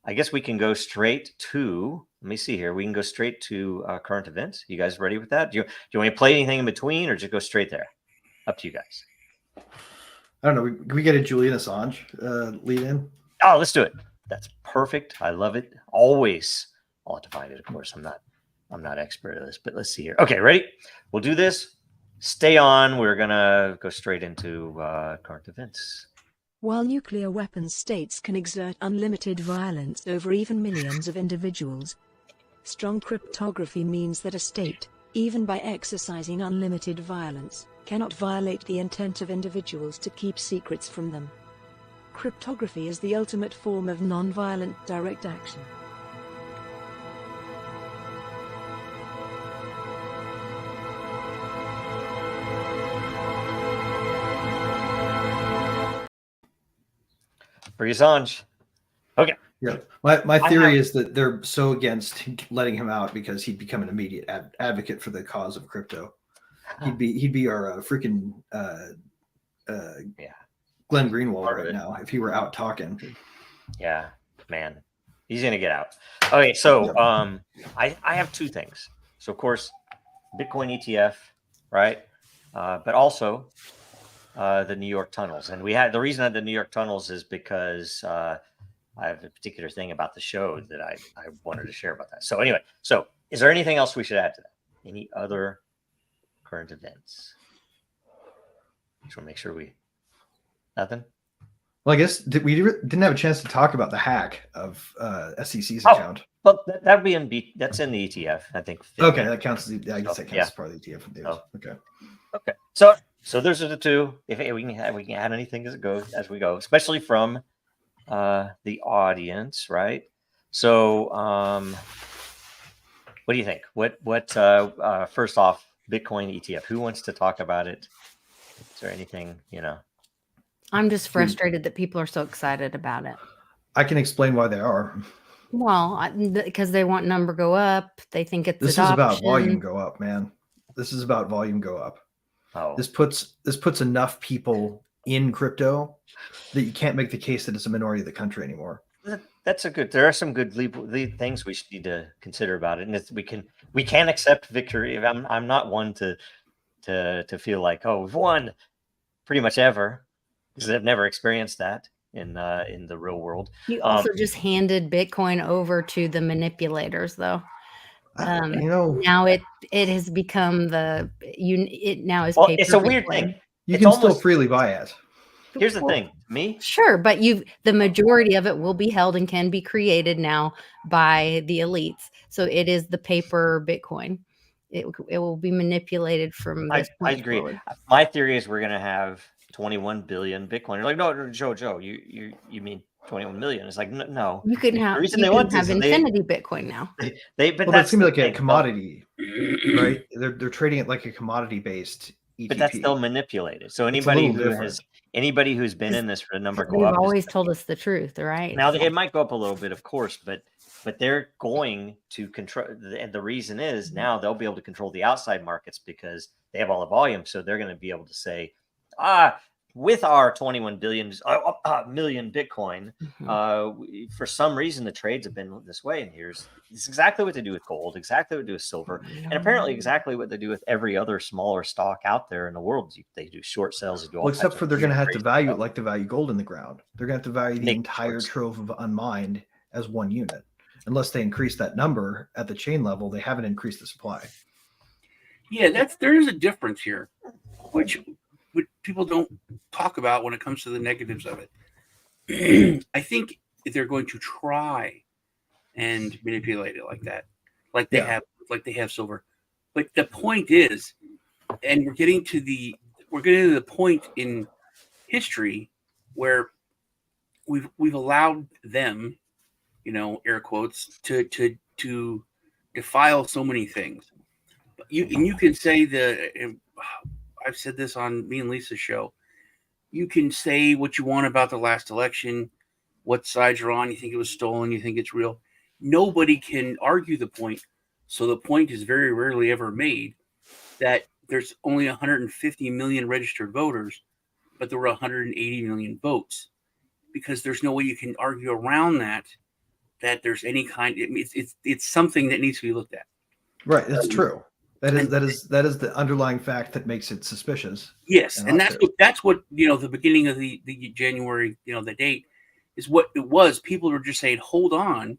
I guess we can go straight to. Let me see here. We can go straight to current events. You guys ready with that? Do you want to play anything in between, or just go straight there? Up to you guys. I don't know. Can we get a Julian Assange lead in? Oh, let's do it. That's perfect. I love it. Always. I'll have to find it, of course. I'm not expert at this, but let's see here. Okay, ready? We'll do this. Stay on. We're gonna go straight into current events. While nuclear weapons states can exert unlimited violence over even millions of individuals, strong cryptography means that a state, even by exercising unlimited violence, cannot violate the intent of individuals to keep secrets from them. Cryptography is the ultimate form of non-violent direct action. For Assange. Okay. Yeah. My theory is that they're so against letting him out because he'd become an immediate advocate for the cause of crypto. He'd be our freaking Glenn Greenwald Part of right it. now if he were out talking. Yeah, man. He's gonna get out. Okay, so I have two things. So of course, Bitcoin ETF, right? But also the New York tunnels. And the reason I had the New York tunnels is because I have a particular thing about the show that I wanted to share about that. So anyway, so is there anything else we should add to that? Any other current events? Just want to make sure nothing. Well, I guess we didn't have a chance to talk about the hack of SEC's account. Well, that would be that's in the ETF, I think. Okay, that counts. I guess that counts Yeah. as part of the ETF news. Okay. Okay. So those are the two. If we can add anything as we go, especially from the audience, right? So what do you think? What first off, Bitcoin ETF. Who wants to talk about it? Is there anything, I'm just frustrated that people are so excited about it. I can explain why they are. Well, because they want number go up. They think it's This adoption. is about volume go up, man. This is about volume go up. Oh, This puts enough people in crypto that you can't make the case that it's a minority of the country anymore. that's there are some good things we should need to consider about it, and we can accept victory. I'm not one to feel like, oh, we've won pretty much ever, because I've never experienced that in the real world. You also just handed Bitcoin over to the manipulators, though. Now it has become now is paper. It's a weird Bitcoin. thing. You It's can still almost- freely buy it. Here's the thing, me. Sure, but the majority of it will be held and can be created now by the elites. So it is the paper Bitcoin. It will be manipulated from this I point agree. forward. My theory is we're going to have 21 billion Bitcoin. You're like, no, Joe, you mean 21 million? It's like, no. You can have reason they want this is infinity Bitcoin now. But But that's it's gonna be like the a thing. commodity, right? They're trading it like a commodity based ETP. But that's still manipulated. So It's a anybody little who's been in this for the number go They've up. always told us the truth, right? Now it might go up a little bit, of course, but they're going to control, and the reason is now they'll be able to control the outside markets because they have all the volume. So they're going to be able to say, with our 21 million Bitcoin, Mhm. for some reason the trades have been this way. And it's exactly what they do with gold, exactly what they do with silver, and apparently exactly what they do with every other smaller stock out there in the world. They do short sales, they do all Well, kinds except of for they're going to have to crazy value stuff. it like to value gold in the ground. They're going to have to value the Make entire shorts. trove of unmined as one unit. Unless they increase that number at the chain level, they haven't increased the supply. Yeah, there is a difference here, which people don't talk about when it comes to the negatives of it. I think they're going to try and manipulate it like that, like they have silver. But the point is, and we're getting to the point in history where we've allowed them, air quotes, to defile so many things. You can say and I've said this on me and Lisa's show. You can say what you want about the last election, what side you're on. You think it was stolen, you think it's real. Nobody can argue the point. So the point is very rarely ever made that there's only 150 million registered voters, but there were 180 million votes, because there's no way you can argue around that there's any kind. It's something that needs to be looked at. Right, that's true. That is the underlying fact that makes it suspicious. Yes, and ought that's what the beginning of the January, the date is what it was. People were just saying, "Hold on,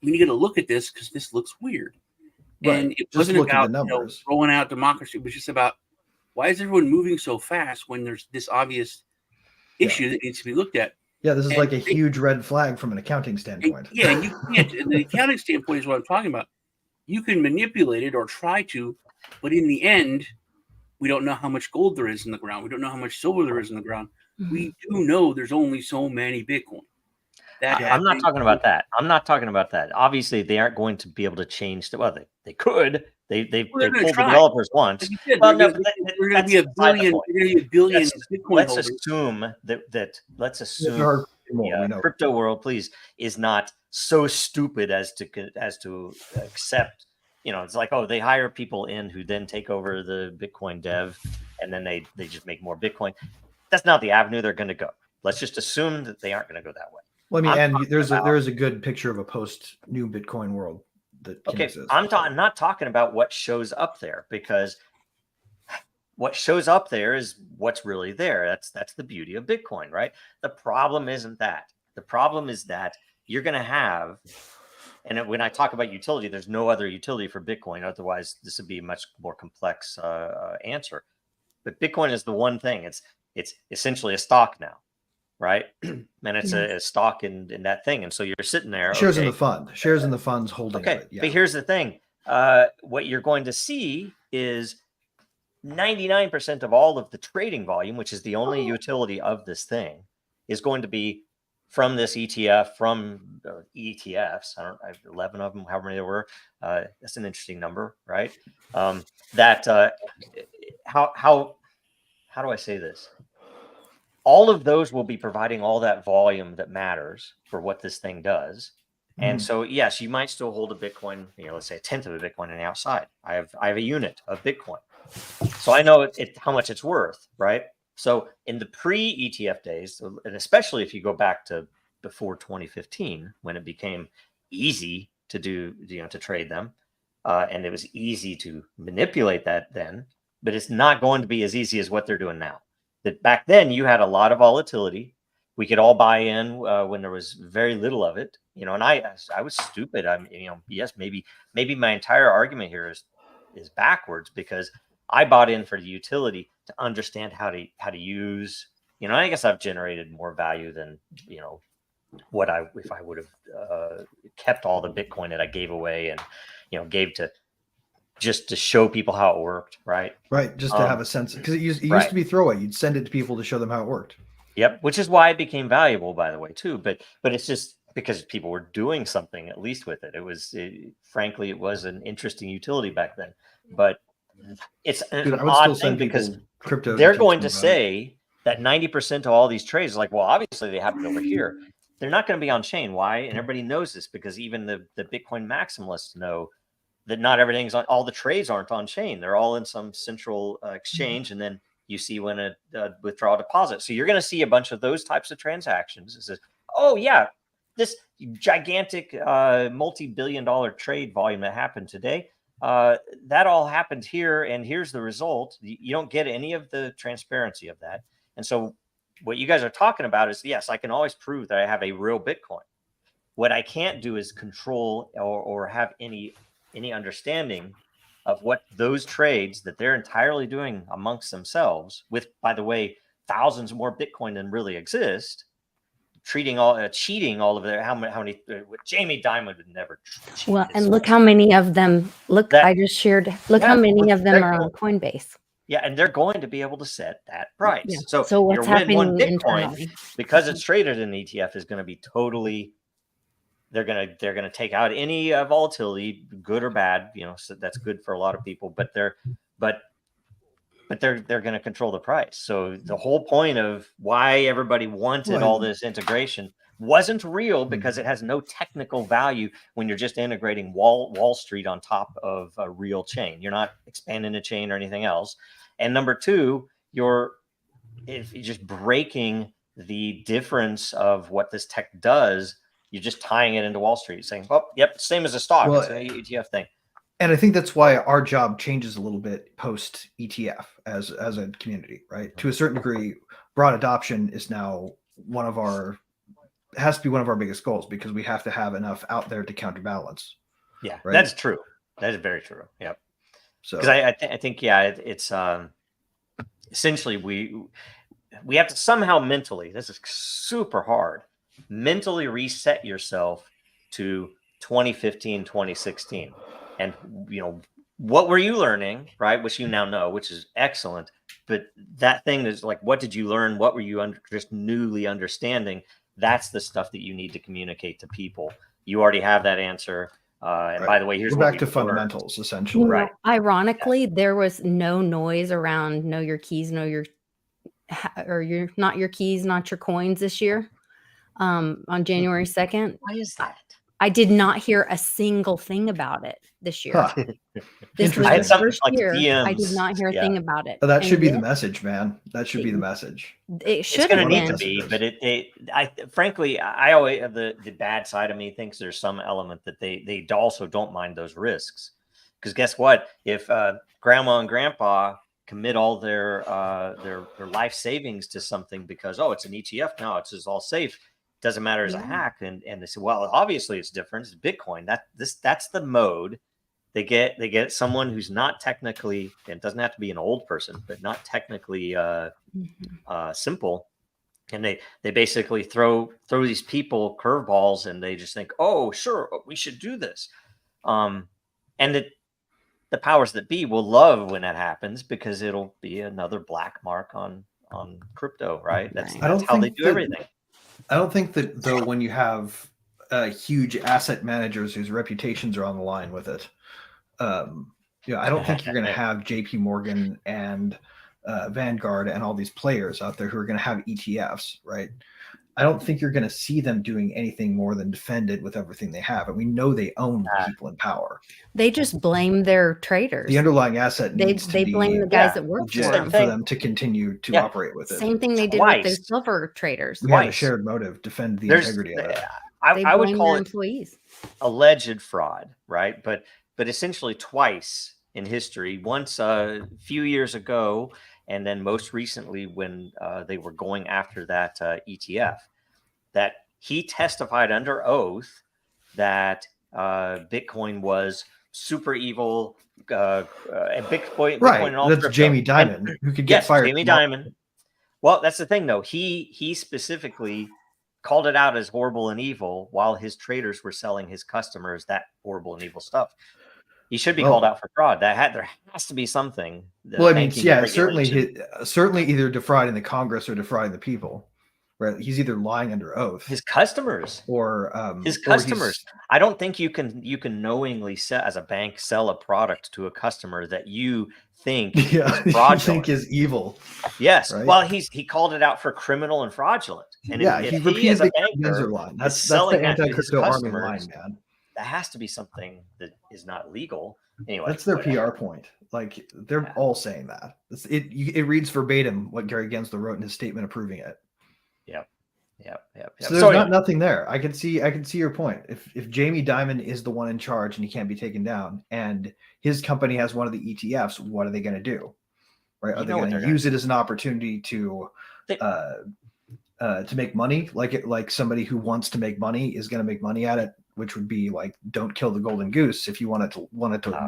we need to look at this because this looks weird." Right. And it Just wasn't look at the about numbers. throwing out democracy. It was just about, why is everyone moving so fast when there's this obvious issue that needs to be looked at? Yeah, this is And like a huge red flag from an accounting standpoint. and you can't. And the accounting standpoint is what I'm talking about. You can manipulate it or try to, but in the end, we don't know how much gold there is in the ground. We don't know how much silver there is in the ground. We do know there's only so many Bitcoin. I'm not talking about that. I'm not talking about that. Obviously, they aren't going to be able to change well, they could. They pulled the developers once. Like you said, Well, we're no, going to be a billion. We're going to be a billion Bitcoin let's holders. assume let's assume More, crypto world, please, is not so stupid as to accept. It's like, oh, they hire people in who then take over the Bitcoin dev, and then they just make more Bitcoin. That's not the avenue they're going to go. Let's just assume that they aren't going to go that way. Well, I mean, and there is a good picture of a post new Bitcoin world that can exist. I'm not talking about what shows up there, because what shows up there is what's really there. That's the beauty of Bitcoin, right? The problem isn't that. The problem is that you're going to have, and when I talk about utility, there's no other utility for Bitcoin. Otherwise, this would be a much more complex answer. But Bitcoin is the one thing. It's essentially a stock now, right? And it's a stock in that thing. And so you're sitting there. Shares in the fund. Shares in the funds holding it. Yeah. But here's the thing. What you're going to see is 99% of all of the trading volume, which is the only utility of this thing, is going to be from this ETF, from ETFs. I have 11 of them, however many there were. That's an interesting number, right? How do I say this? All of those will be providing all that volume that matters for what this thing does. And so, yes, you might still hold a Bitcoin, let's say a tenth of a Bitcoin on the outside. I have a unit of Bitcoin. So I know how much it's worth, right? So in the pre-ETF days, and especially if you go back to before 2015, when it became easy to do, to trade them, and it was easy to manipulate that then, but it's not going to be as easy as what they're doing now. That back then you had a lot of volatility. We could all buy in when there was very little of it, and I was stupid. Yes, maybe my entire argument here is backwards, because I bought in for the utility to understand how to use. I guess I've generated more value than if I would have kept all the Bitcoin that I gave away and gave to just to show people how it worked, right? Right, just to have a sense, because it used to be throwaway. You'd send it to people to show them how it worked. Yep, which is why it became valuable, by the way, too. But it's just because people were doing something at least with it. Frankly, it was an interesting utility back then. But it's an odd thing, because crypto. They're going to say that 90% of all these trades, like, well, obviously they happen over here. They're not going to be on chain. Why? And everybody knows this, because even the Bitcoin maximalists know that not everything's on. All the trades aren't on chain. They're all in some central exchange, and then you see when a withdraw deposit. So you're going to see a bunch of those types of transactions. It says, oh yeah, this gigantic multi-billion-dollar trade volume that happened today, that all happened here, and here's the result. You don't get any of the transparency of that. And so what you guys are talking about is, yes, I can always prove that I have a real Bitcoin. What I can't do is control or have any understanding of what those trades that they're entirely doing amongst themselves with, by the way, thousands more Bitcoin than really exist, cheating all of their, how many Jamie Dimon would never cheat. Well, and look how many of them, I just shared, how many of them are on Coinbase. Yeah, and they're going to be able to set that price. Yeah. So what's your happening one Bitcoin, internally? because it's traded in ETF, is going to be totally. They're gonna take out any volatility, good or bad. So that's good for a lot of people. But they're going to control the price. So the whole point of why everybody wanted all this integration wasn't real, because it has no technical value when you're just integrating Wall Street on top of a real chain. You're not expanding a chain or anything else. And number two, you're just breaking the difference of what this tech does. You're just tying it into Wall Street, saying, "Oh, yep, same as a stock. It's an ETF thing." And I think that's why our job changes a little bit post ETF as a community, right? To a certain degree, broad adoption is now has to be one of our biggest goals, because we have to have enough out there to counterbalance. Yeah, right? That's true. That is very true. Yep. So because I think it's essentially we have to somehow mentally. This is super hard. Mentally reset yourself to 2015, 2016. And, what were you learning, right? Which you now know, which is excellent. But that thing is like, what did you learn? What were you just newly understanding? That's the stuff that you need to communicate to people. You already have that answer. And by the way, here's back to fundamentals, essentially. Right. Ironically, there was no noise around know your keys, or your not your keys, not your coins this year. On January 2nd. Why is that? I did not hear a single thing about it this year. Huh. This was I had the something first like year DMs. I did not hear a thing about it. That should be the message, man. That should be the message. It should It's going to have need been. to be, but frankly, I always have the bad side of me thinks there's some element that they also don't mind those risks, because guess what? If grandma and grandpa commit all their life savings to something because it's an ETF now, it's just all safe. Doesn't matter as a hack, and they say, well, obviously it's different. It's Bitcoin. That's the mode. They get someone who's not technically, and it doesn't have to be an old person, but not technically simple, and they basically throw these people curveballs, and they just think, oh, sure, we should do this, and the powers that be will love when that happens, because it'll be another black mark on crypto, right? That's how they do everything. I don't think that, though, when you have huge asset managers whose reputations are on the line with it, I don't think you're going to have JP Morgan and Vanguard and all these players out there who are going to have ETFs, right? I don't think you're going to see them doing anything more than defend it with everything they have. And we know they own the people in power. They just blame their traders. The underlying asset needs to be blame the guys that work for them. For them to continue to operate with it. Same thing they did with the silver traders. We have a shared motive, defend the integrity of it. I would call it employees. Alleged fraud, right? But essentially twice in history, once a few years ago, and then most recently when they were going after that ETF, that he testified under oath that Bitcoin was super evil, and Bitcoin and all that's crypto. Jamie Dimon, who could get fired. Jamie Dimon. Well, that's the thing, though. He specifically called it out as horrible and evil, while his traders were selling his customers that horrible and evil stuff. He should be called out for fraud. There has to be something. Well, I mean, certainly either defrauding the Congress or defrauding the people. Right? He's either lying under oath. His customers, or his customers. I don't think you can knowingly as a bank sell a product to a customer that you think is fraudulent. is evil. Yes. Right? Well, he called it out for criminal and fraudulent. And if he repeated as a the banker line. That's the anti-crypto army line, man. That has to be something that is not legal. Anyway, that's their PR point. Like they're all saying that. It reads verbatim what Gary Gensler wrote in his statement approving it. Yep. So there's nothing there. I can see your point. If Jamie Dimon is the one in charge and he can't be taken down, and his company has one of the ETFs, what are they going to do? Right? Are they going to use it as an opportunity to make money? Like somebody who wants to make money is going to make money at it, which would be like, don't kill the golden goose if you want it to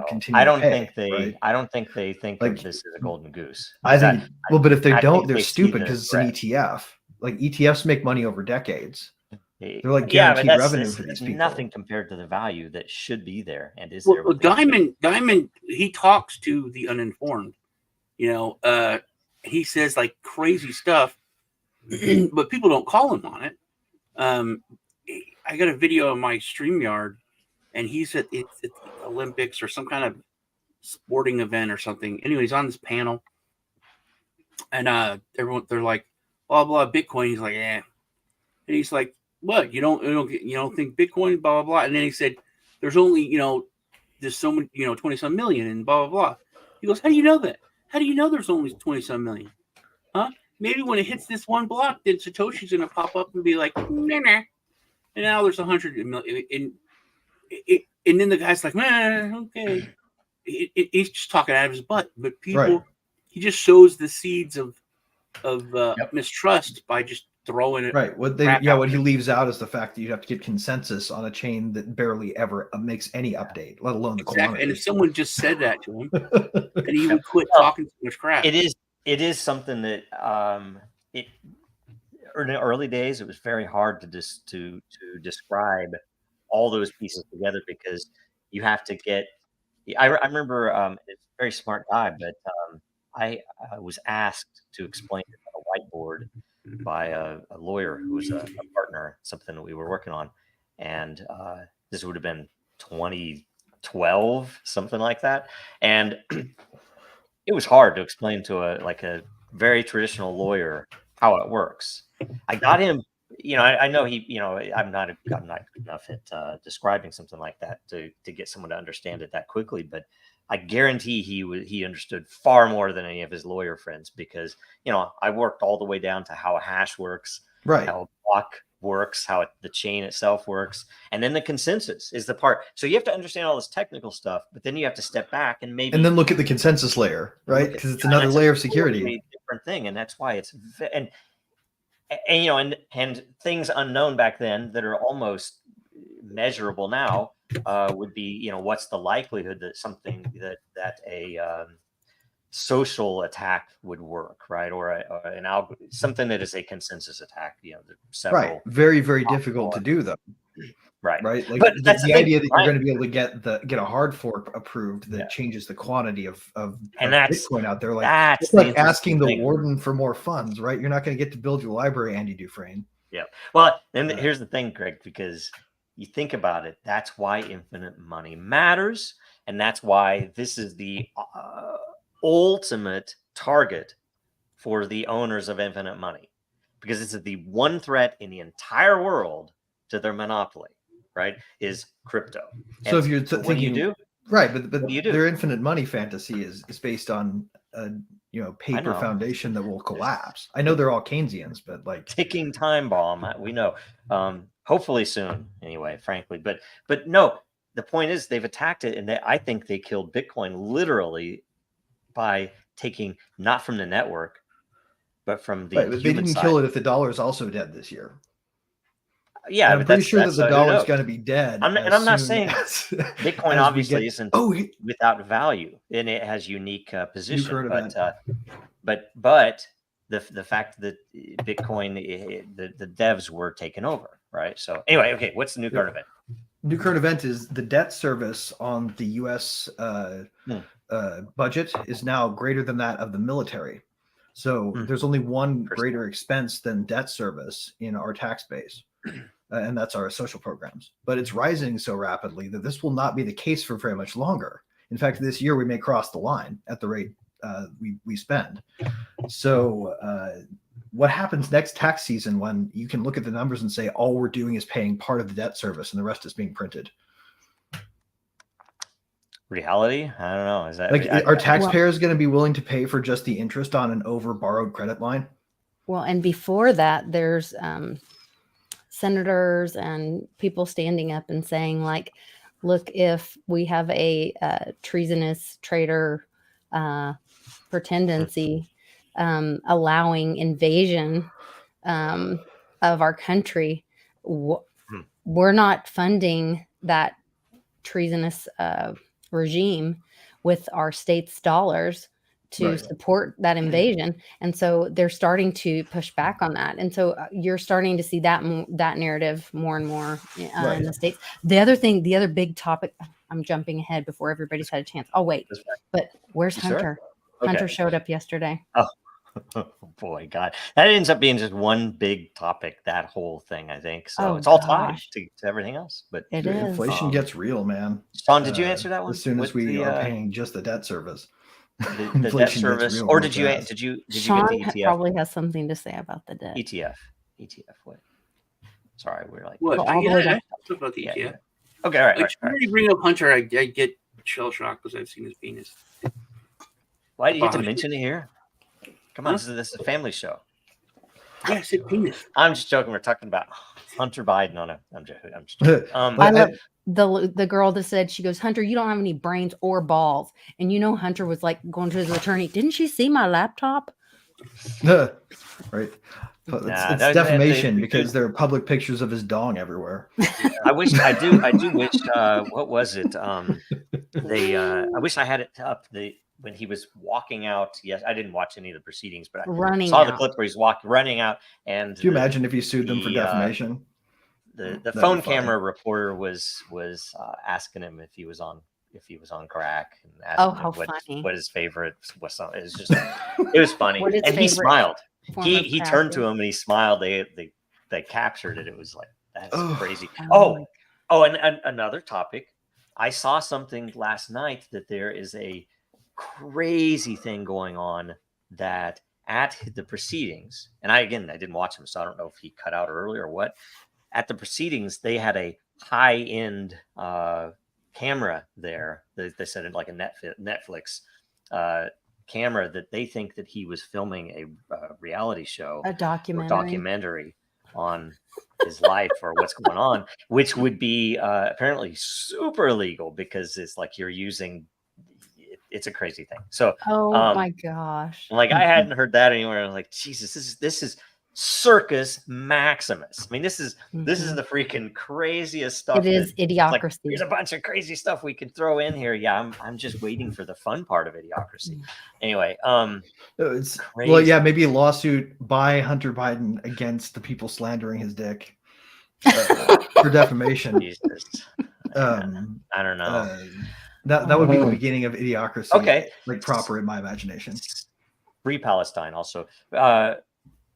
continue. I don't to think pay, they. right? I don't think they think Like, of this as a golden goose. I think. But if they don't, they're they stupid because it's an ETF. Like ETFs make money over decades. They're like guaranteed revenue for these people. Nothing compared to the value that should be there and is Well, there. Dimon, he talks to the uninformed. He says like crazy stuff, but people don't call him on it. I got a video of my StreamYard, and he's at the Olympics or some kind of sporting event or something. Anyway, he's on this panel, and they're like, blah blah Bitcoin. He's like, yeah, and he's like, what? You don't think Bitcoin? Blah blah blah. And then he said, there's only there's so many 20-some million and blah blah blah. He goes, how do you know that? How do you know there's only 20-some million? Huh? Maybe when it hits this one block, then Satoshi's gonna pop up and be like, nah. And now there's 100 million. And then the guy's like, okay. He's just talking out of his butt. But people, Right. He just sows the seeds of mistrust by just throwing it. Right. What he leaves out is the fact that you have to get consensus on a chain that barely ever makes any update, let alone the quantity. And if someone just said that to him, then he would quit talking so much crap. It is something that in the early days it was very hard to describe all those pieces together because you have to get. I remember it's a very smart guy, but I was asked to explain it on a whiteboard by a lawyer who was a partner, something that we were working on, and this would have been 2012, something like that, and it was hard to explain to a very traditional lawyer how it works. I got him, I know he, I'm not good enough at describing something like that to get someone to understand it that quickly, but I guarantee he understood far more than any of his lawyer friends because, I worked all the way down to how a hash works, right? How a block works, how the chain itself works. And then the consensus is the part. So you have to understand all this technical stuff, but then you have to step back and then look at the consensus layer, right? Because it's another layer of security. Different thing. And that's why it's, and things unknown back then that are almost measurable now would be, what's the likelihood that something that a social attack would work, right? Or an algorithm, something that is a consensus attack, right. Very, very difficult to do though. Right. Like but that's the idea that you're going to be able to get a hard fork approved that changes the quantity of Bitcoin out there. Like it's like asking the warden for more funds, right? You're not going to get to build your library, Andy Dufresne. Yeah. Well, then here's the thing, Greg, because you think about it, that's why infinite money matters. And that's why this is the ultimate target for the owners of infinite money, because it's the one threat in the entire world to their monopoly, right? Is crypto. So if you're what do you do? Right, but their infinite money fantasy is based on a paper foundation that will collapse. I know they're all Keynesians, but like ticking time bomb. We know. Hopefully soon, anyway. Frankly, but no. The point is they've attacked it, and I think they killed Bitcoin literally by taking not from the network, but from the. Right, but they didn't kill it if the dollar is also dead this year. Yeah, I'm pretty sure that the dollar is going to be dead. I'm not saying Bitcoin obviously isn't without value, and it has unique position. But the fact that Bitcoin, the devs were taken over, right? So anyway, okay, what's the new current event? New current event is the debt service on the U.S. Budget is now greater than that of the military. So there's only one greater expense than debt service in our tax base. And that's our social programs. But it's rising so rapidly that this will not be the case for very much longer. In fact, this year we may cross the line at the rate we spend. So what happens next tax season when you can look at the numbers and say all we're doing is paying part of the debt service and the rest is being printed? reality. I don't know. Is that Like, are taxpayers going to be willing to pay for just the interest on an over borrowed credit line? Well, and before that, there's senators and people standing up and saying, like, look, if we have a treasonous traitor pretendency allowing invasion of our country, we're not funding that treasonous regime with our state's dollars to support that invasion. And so they're starting to push back on that. And so you're starting to see that narrative more and more in the States. The other big topic, I'm jumping ahead before everybody's had a chance. I'll wait. But where's Hunter? Okay. Hunter showed up yesterday. Oh boy, God. That ends up being just one big topic, that whole thing, I think. So it's all tied to everything else. But it is. Inflation gets real, man. Sean, did you answer that one? As soon as we are paying just the debt service. The debt service, or did you Sean get the ETF? Probably has something to say about the debt. ETF, what? Sorry, we're like what? all I talked about the ETF. Yeah. Okay, all right. Like, when you bring up Hunter, I get shell shocked because I've seen his penis. Why do you have to mention it here? Come on, this is a family show. Yeah, I said penis. I'm just joking. We're talking about Hunter Biden on a. I'm joking. I'm just joking. I love the girl that said, she goes, Hunter, you don't have any brains or balls. And Hunter was like going to his attorney. Didn't she see my laptop? Right. It's defamation because there are public pictures of his dong everywhere. I do wish. What was it? I wish I had it up. When he was walking out, yes, I didn't watch any of the proceedings, but I saw the clip where he's running out. And do you imagine if he sued them for defamation? The phone camera reporter was asking him if he was on crack, and asking him what his favorite was. It was just it was funny, and he smiled. He turned to him and he smiled. They captured it. It was like, that's crazy. And another topic. I saw something last night that there is a crazy thing going on that at the proceedings, and I didn't watch them, so I don't know if he cut out early or what. At the proceedings, they had a high-end camera there. They said it like a Netflix camera that they think that he was filming a reality show, a documentary on his life or what's going on, which would be apparently super illegal because it's like you're using. It's a crazy thing. So, my gosh! Like I hadn't heard that anywhere. I'm like, Jesus, this is Circus Maximus. I mean, this is the freaking craziest stuff. It is Idiocracy. Like, there's a bunch of crazy stuff we can throw in here. Yeah, I'm just waiting for the fun part of Idiocracy. Anyway, it's crazy. Well, yeah, maybe a lawsuit by Hunter Biden against the people slandering his dick for defamation. Jesus. I don't know. That would be the beginning of Idiocracy. Okay, like proper in my imagination. Free Palestine, also.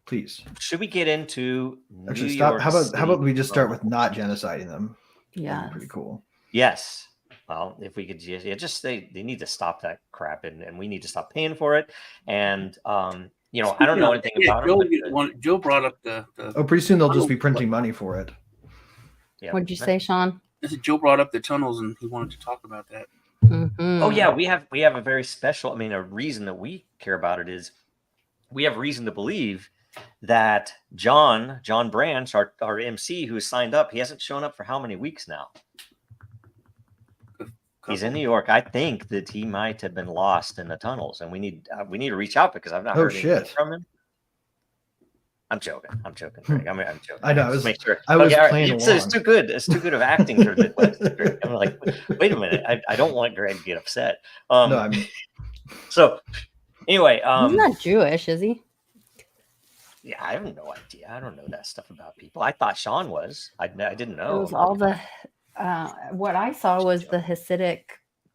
Please. Should we get into Actually, stop? How about we just start with not genociding them? Yeah, pretty cool. Yes. Well, if we could just they need to stop that crap, and we need to stop paying for it. And I don't know anything about it. Joe brought up the. Pretty soon they'll just be printing money for it. Yeah. What'd you say, Sean? Joe brought up the tunnels, and he wanted to talk about that. Mm-hmm. Oh yeah, we have a very special. I mean, a reason that we care about it is we have reason to believe that John Branch, our MC who signed up, he hasn't shown up for how many weeks now? He's in New York. I think that he might have been lost in the tunnels, and we need to reach out because I've not heard anything from him. I'm joking, Greg. I'm joking. I know. Make sure. I was playing along. It's too good. It's too good of acting for the. I'm like, wait a minute. I don't want Greg to get upset. No, I mean. So, anyway, he's not Jewish, is he? Yeah, I have no idea. I don't know that stuff about people. I thought Sean was. I didn't know. It was all the. What I saw was the Hasidic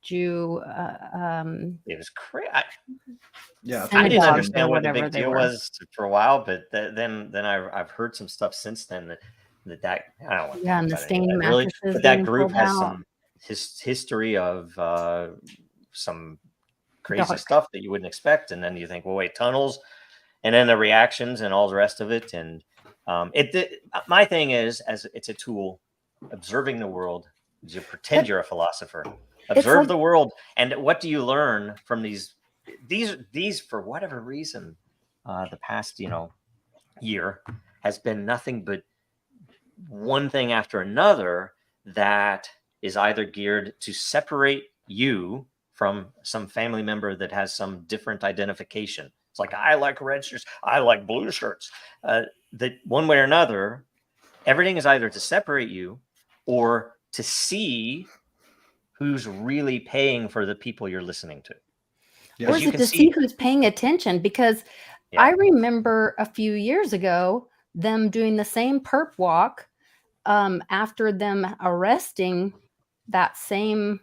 Jew. It was crazy. Yeah, I didn't understand what the big deal was for a while, but then I've heard some stuff since then that I don't want. Yeah, and the stained mattresses. Really, but that group has some history of some crazy stuff that you wouldn't expect, and then you think, well, wait, tunnels, and then the reactions and all the rest of it, and my thing is, as it's a tool, observing the world. You pretend you're a philosopher. Observe like- the world. And what do you learn from these for whatever reason, the past, year has been nothing but one thing after another that is either geared to separate you from some family member that has some different identification. It's like, I like red shirts, I like blue shirts. That one way or another, everything is either to separate you or to see who's really paying for the people you're listening to. Yeah. Or Because is you it can to see, see who's paying attention? Because Yeah. I remember a few years ago them doing the same perp walk after them arresting that same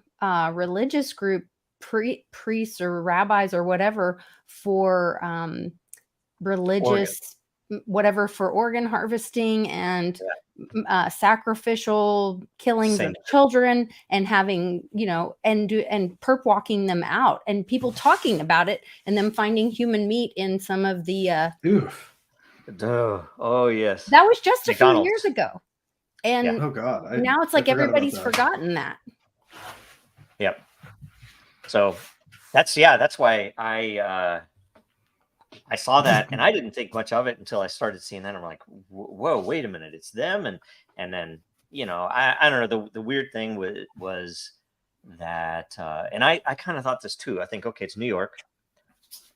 religious group, priests or rabbis or whatever, for religious whatever, for organ harvesting and sacrificial killings Same of children, and having, and perp walking them out, and people talking about it, and them finding human meat in some of the Oof. oh yes, that was just a few McDonald's. years ago. And Oh God. now it's I like forgot about everybody's that. forgotten that. Yep. So that's why I saw that, and I didn't think much of it until I started seeing that. I'm like, whoa, wait a minute, it's them. And then, I don't know, the weird thing was that, and I kind of thought this too. I think, okay, it's New York.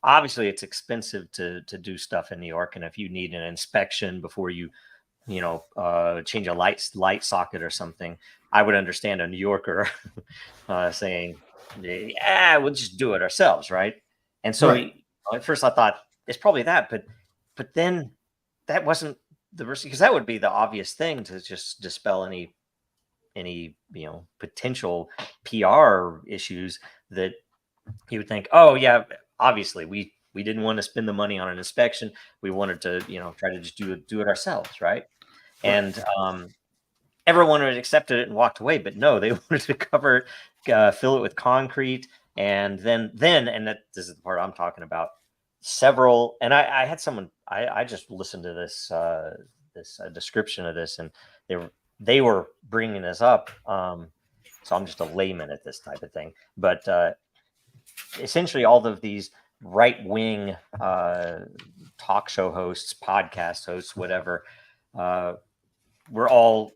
Obviously it's expensive to do stuff in New York. And if you need an inspection before you change a light socket or something, I would understand a New Yorker saying, yeah, we'll just do it ourselves. Right. And so Right. at first I thought it's probably that, but then that wasn't the risk, because that would be the obvious thing to just dispel any potential PR issues that you would think, oh yeah, obviously we didn't want to spend the money on an inspection. We wanted to, try to just do it ourselves. Right. And everyone had accepted it and walked away, but no, they wanted to cover it, fill it with concrete. And then, and this is the part I'm talking about, several, and I had someone, I just listened to this, description of this, and they were bringing this up. So I'm just a layman at this type of thing, but essentially all of these right-wing talk show hosts, podcast hosts, whatever, we're all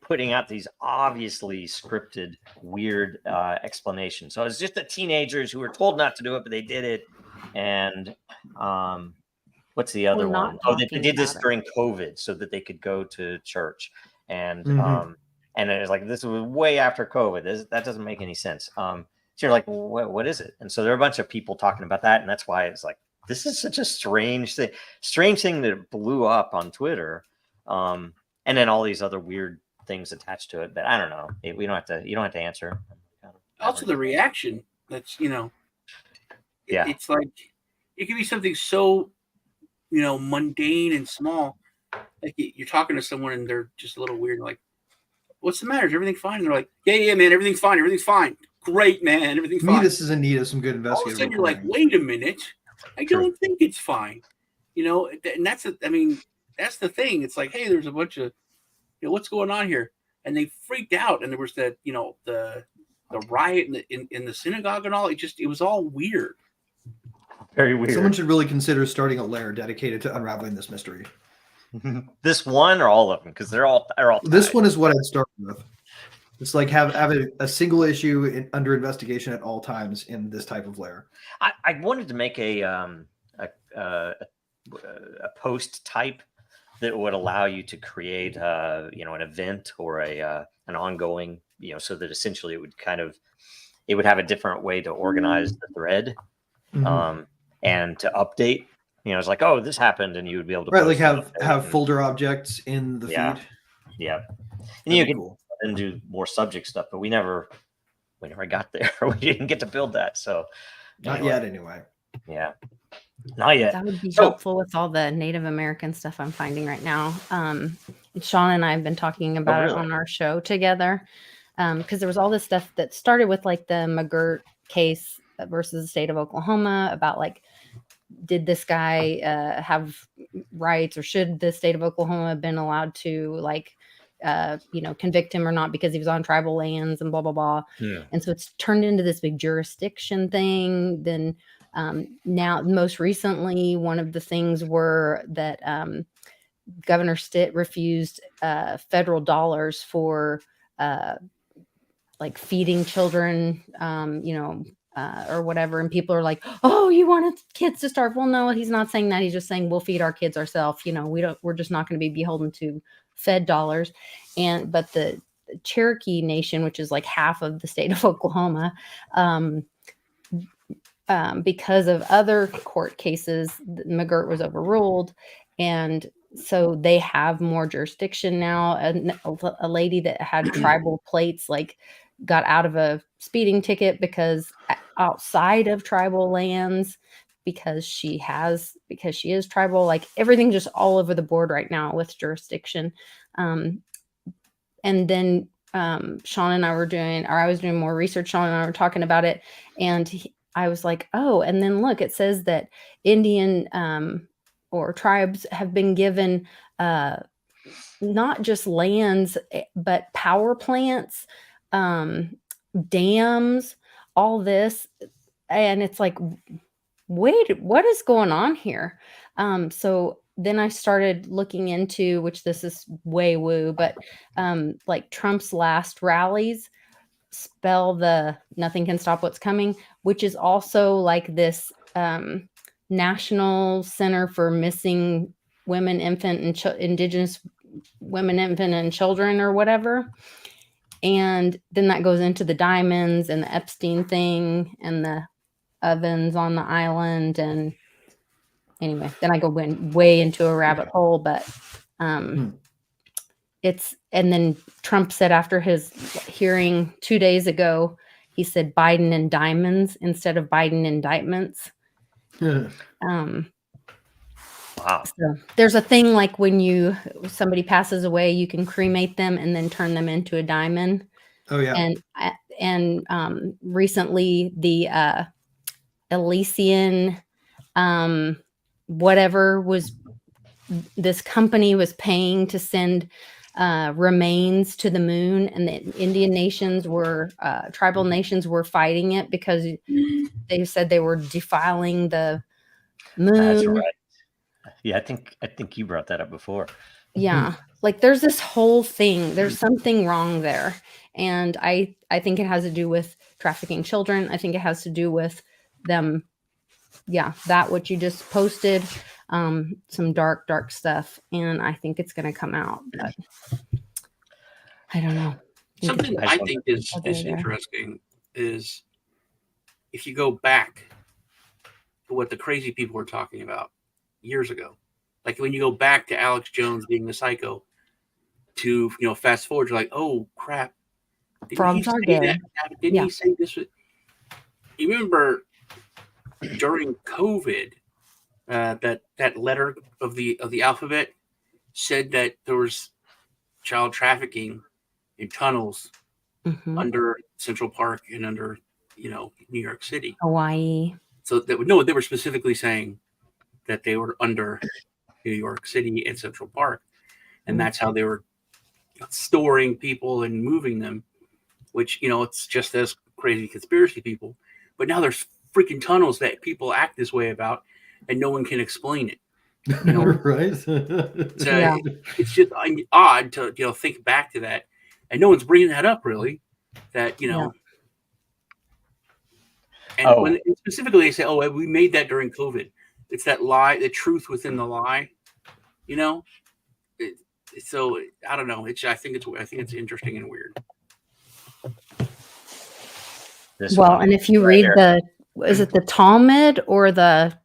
putting out these obviously scripted, weird explanations. So it's just the teenagers who were told not to do it, but they did it. And what's the other not one? Oh, they talking did this about it. during COVID so that they could go to church. And Mhm. and it was like, this was way after COVID. That doesn't make any sense. So you're like, what is it? And so there are a bunch of people talking about that, and that's why it's like, this is such a strange thing that blew up on Twitter. And then all these other weird things attached to it, but I don't know. You don't have to answer. Also, the reaction. That's Yeah. It's like it can be something so mundane and small. Like you're talking to someone and they're just a little weird. Like, what's the matter? Is everything fine? And they're like, yeah, man, everything's fine. Everything's fine. Great, man, everything's To me, fine. this is in need of some good All of a investigative sudden, you're like, reporting. wait a minute, I True. don't think it's fine. And that's that's the thing. It's like, hey, there's a bunch of, what's going on here? And they freaked out, and there was that, the riot in the synagogue and all. It was all weird. Very weird. Someone should really consider starting a lair dedicated to unraveling this mystery. This one or all of them, because they're all This tied. one is what I'd start with. It's like have a single issue under investigation at all times in this type of lair. I wanted to make a post type that would allow you to create an event or an ongoing, so that essentially it would have a different way to organize the thread, Mhm. and to update. It's like, oh, this happened, and you would be able to Right, like post it have and- folder objects in the Yeah. feed. yeah, and That'd you be can cool. then do more subject stuff, but we never got there. We didn't get to build that, so Not anyway, yet, anyway. Yeah, not yet. That would be So- helpful with all the Native American stuff I'm finding right now. Sean and I have been talking about it really? on our show together, because there was all this stuff that started with like the McGirt case versus the state of Oklahoma about like, did this guy have rights, or should the state of Oklahoma have been allowed to like convict him or not because he was on tribal lands and blah blah blah. Yeah. And so it's turned into this big jurisdiction thing. Then now, most recently, one of the things were that Governor Stitt refused federal dollars for like feeding children, or whatever. And people are like, "Oh, you wanted kids to starve?" Well, no, he's not saying that. He's just saying we'll feed our kids ourselves. We're just not going to be beholden to Fed dollars. But the Cherokee Nation, which is like half of the state of Oklahoma, because of other court cases, McGirt was overruled, and so they have more jurisdiction now. A lady that had tribal plates got out of a speeding ticket because outside of tribal lands, because she is tribal. Like everything just all over the board right now with jurisdiction. And then Sean and I were doing, or I was doing more research. Sean and I were talking about it, and I was like, oh, and then look, it says that Indian or tribes have been given not just lands, but power plants, dams, all this. And it's like, wait, what is going on here? So then I started looking into, which this is way woo, but like Trump's last rallies spell the Nothing Can Stop What's Coming, which is also like this National Center for Missing Women, Infant, and Indigenous Women, Infant, and Children, or whatever. And then that goes into the diamonds and the Epstein thing and the ovens on the island. And anyway, then I go way into a rabbit hole, but and then Trump said after his hearing 2 days ago, he said Biden and diamonds instead of Biden indictments. Wow. So there's a thing like when somebody passes away, you can cremate them and then turn them into a diamond. Oh yeah. And recently the Elysian whatever was, this company was paying to send remains to the moon, and the Indian nations were tribal nations were fighting it because they said they were defiling the moon. That's right. Yeah, I think you brought that up before. Yeah, like there's this whole thing. There's something wrong there, and I think it has to do with trafficking children. I think it has to do with them. Yeah, that what you just posted, some dark stuff, and I think it's going to come out. But I don't know. Something I think is interesting is if you go back to what the crazy people were talking about years ago, like when you go back to Alex Jones being the psycho, to fast forward, you're like, oh crap, frogs are dead. Didn't he say this? You remember during COVID, that letter of the alphabet said that there was child trafficking in tunnels under Central Park and under New York City, Hawaii. So they were specifically saying that they were under New York City and Central Park, and that's how they were storing people and moving them, which it's just as crazy conspiracy people. But now there's freaking tunnels that people act this way about, and no one can explain it. Right? So it's just odd to think back to that, and no one's bringing that up really. That and when specifically they say, "Oh, we made that during COVID," it's that lie, the truth within the lie. So I don't know. I think it's interesting and weird. And if you read is it the Talmud or the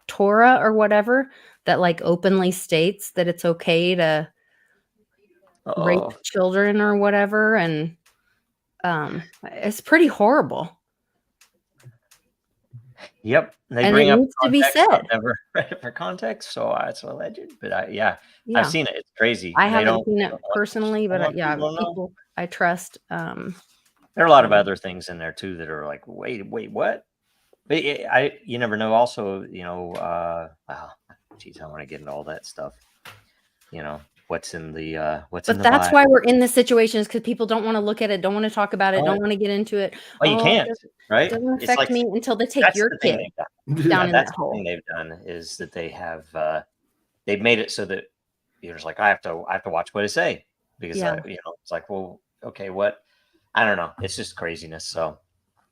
Torah or whatever that like openly states that it's okay to rape children or whatever, and it's pretty horrible. Yep, they and bring it up needs to be said. I've never read it for context, so it's alleged. But I've seen it. It's crazy. I haven't seen it personally, but people I trust. There are a lot of other things in there too that are like, wait, what? But you never know. Also, wow, geez, I want to get into all that stuff. what's in the But that's why we're in this situation, is because people don't want to look at it, don't want to talk about it, Oh. don't want to get into it. Well, you Oh, can't, right? It doesn't It's affect like me until they take that's your the thing kid they've done. down in That's that the thing hole. they've done is that they have they've made it so that you're just like I have to watch what I say because Yeah. it's like, well, okay, what? I don't know. It's just craziness. So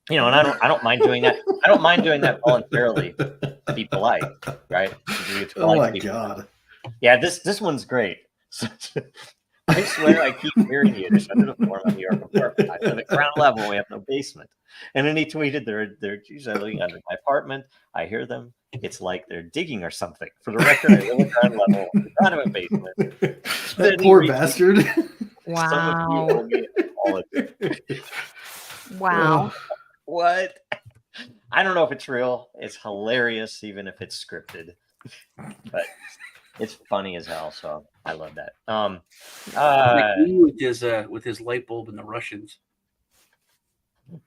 and I don't mind doing that. I don't mind doing that voluntarily to be polite, right? It's Oh polite my to be polite. god. Yeah, this one's great. I swear I keep hearing you. There's under the floor of my New York apartment. I live at ground level. We have no basement. And then he tweeted, they're usually under my apartment. I hear them. It's like they're digging or something. For the record, I live at ground level. It's not in a basement. That Then he poor retweeted, bastard. Some of you Wow. owe me an apology. Wow. What? I don't know if it's real. It's hilarious, even if it's scripted. But it's funny as hell. So I love that. Like me with his light bulb and the Russians.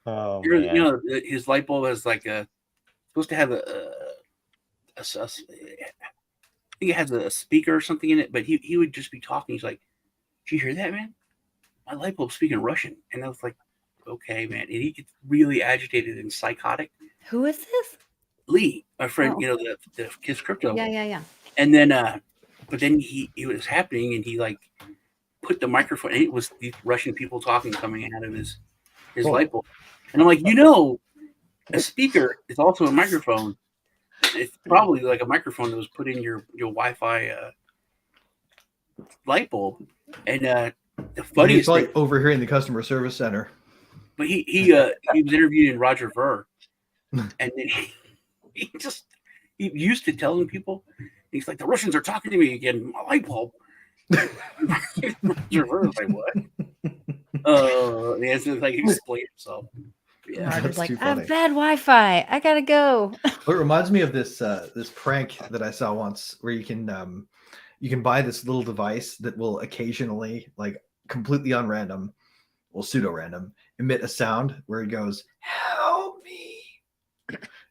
Oh You man. know, his light bulb is like supposed to have I think it has a speaker or something in it, but he would just be talking. He's like, "Did you hear that, man? My light bulb's speaking Russian." And I was like, "Okay, man." And he gets really agitated and psychotic. Who is this? Lee, my friend, Oh. the Kiss Crypto. Yeah. And then, but then it was happening, and he like put the microphone. And it was these Russian people talking coming out of his light bulb, and I'm like, a speaker is also a microphone. It's probably like a microphone that was put in your Wi-Fi light bulb, and the He's funniest like thing, overhearing the customer service center. but he was interviewed in Roger Ver, and then he used to telling people, he's like, the Russians are talking to me again, my light bulb. Roger Ver was like, what? He has to like explain himself. Yeah, Roger's that's like, too I have funny. bad Wi-Fi. I gotta go. It reminds me of this prank that I saw once where you can buy this little device that will occasionally, like completely on random, well, pseudo random, emit a sound where it goes, "Help me,"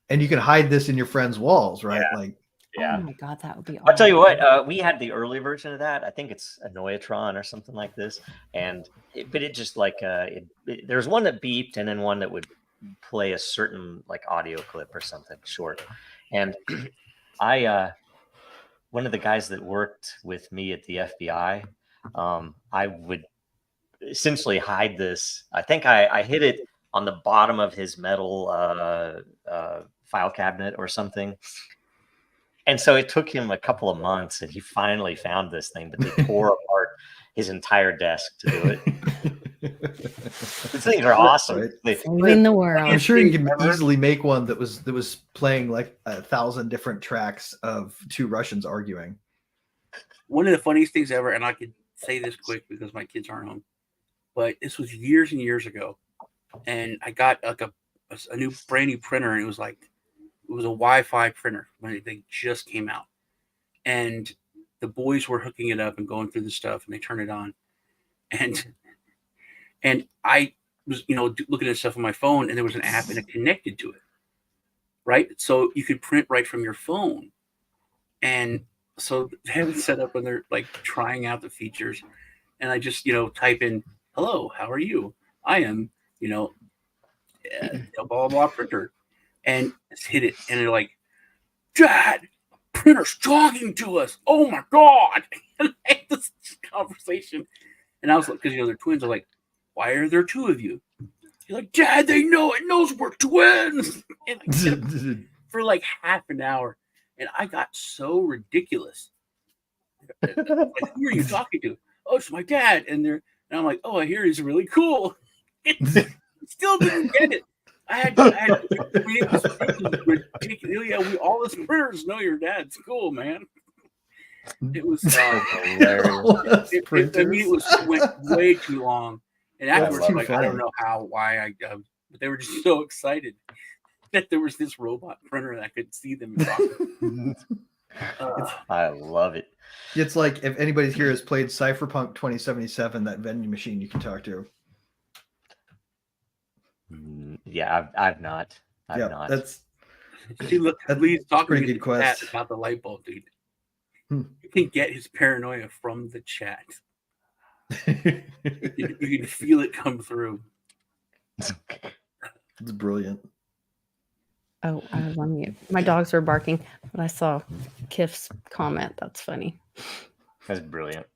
and you can hide this in your friend's walls, right? Yeah. Like, Yeah. Oh my god, that would be awesome. I'll tell you what, we had the early version of that. I think it's a Noyatron or something like this. But it just like, there's one that beeped and then one that would play a certain like audio clip or something short. And one of the guys that worked with me at the FBI, I would essentially hide this. I think I hid it on the bottom of his metal file cabinet or something. And so it took him a couple of months, and he finally found this thing. But they tore apart his entire desk to do it. These things are awesome. Right. Saving the I'm world. sure you can easily make one that was playing like 1,000 different tracks of two Russians arguing. one of the funniest things ever, and I could say this quick because my kids aren't home, but this was years and years ago, and I got like a brand new printer, and it was a Wi-Fi printer when they just came out, and the boys were hooking it up and going through the stuff, and they turned it on, and I was looking at stuff on my phone, and there was an app and it connected to it, right? So you could print right from your phone, and so they have it set up and they're like trying out the features, and I just type in, "Hello, how are you? I am blah blah blah printer," and hit it, and they're like, "Dad, printer's talking to us! Oh my god!" And I had this conversation, and I was like, because they're twins. I'm like, "Why are there two of you?" You're like, "Dad, it knows we're twins." And I kept for like half an hour, and I got so ridiculous. Like, who are you talking to? "Oh, it's my dad." And I'm like, "Oh, I hear he's really cool." Still didn't get it. I mean, it was ridiculous. Yeah, all us printers know your dad's cool, man. It was Hilarious. it went way too long, and afterwards, too like, I funny. don't know why but they were just so excited that there was this robot printer that could see them. I love it. It's like if anybody here has played Cypherpunk 2077, that vending machine you can talk to. Yeah, I've not. Yeah, not. that's See, look, That's Lee's talking pretty to good quest. about the light bulb, dude. You can get his paranoia from the chat. You can feel it come through. It's brilliant. Oh, I was on mute. My dogs were barking, but I saw Kif's comment. That's funny. That's brilliant.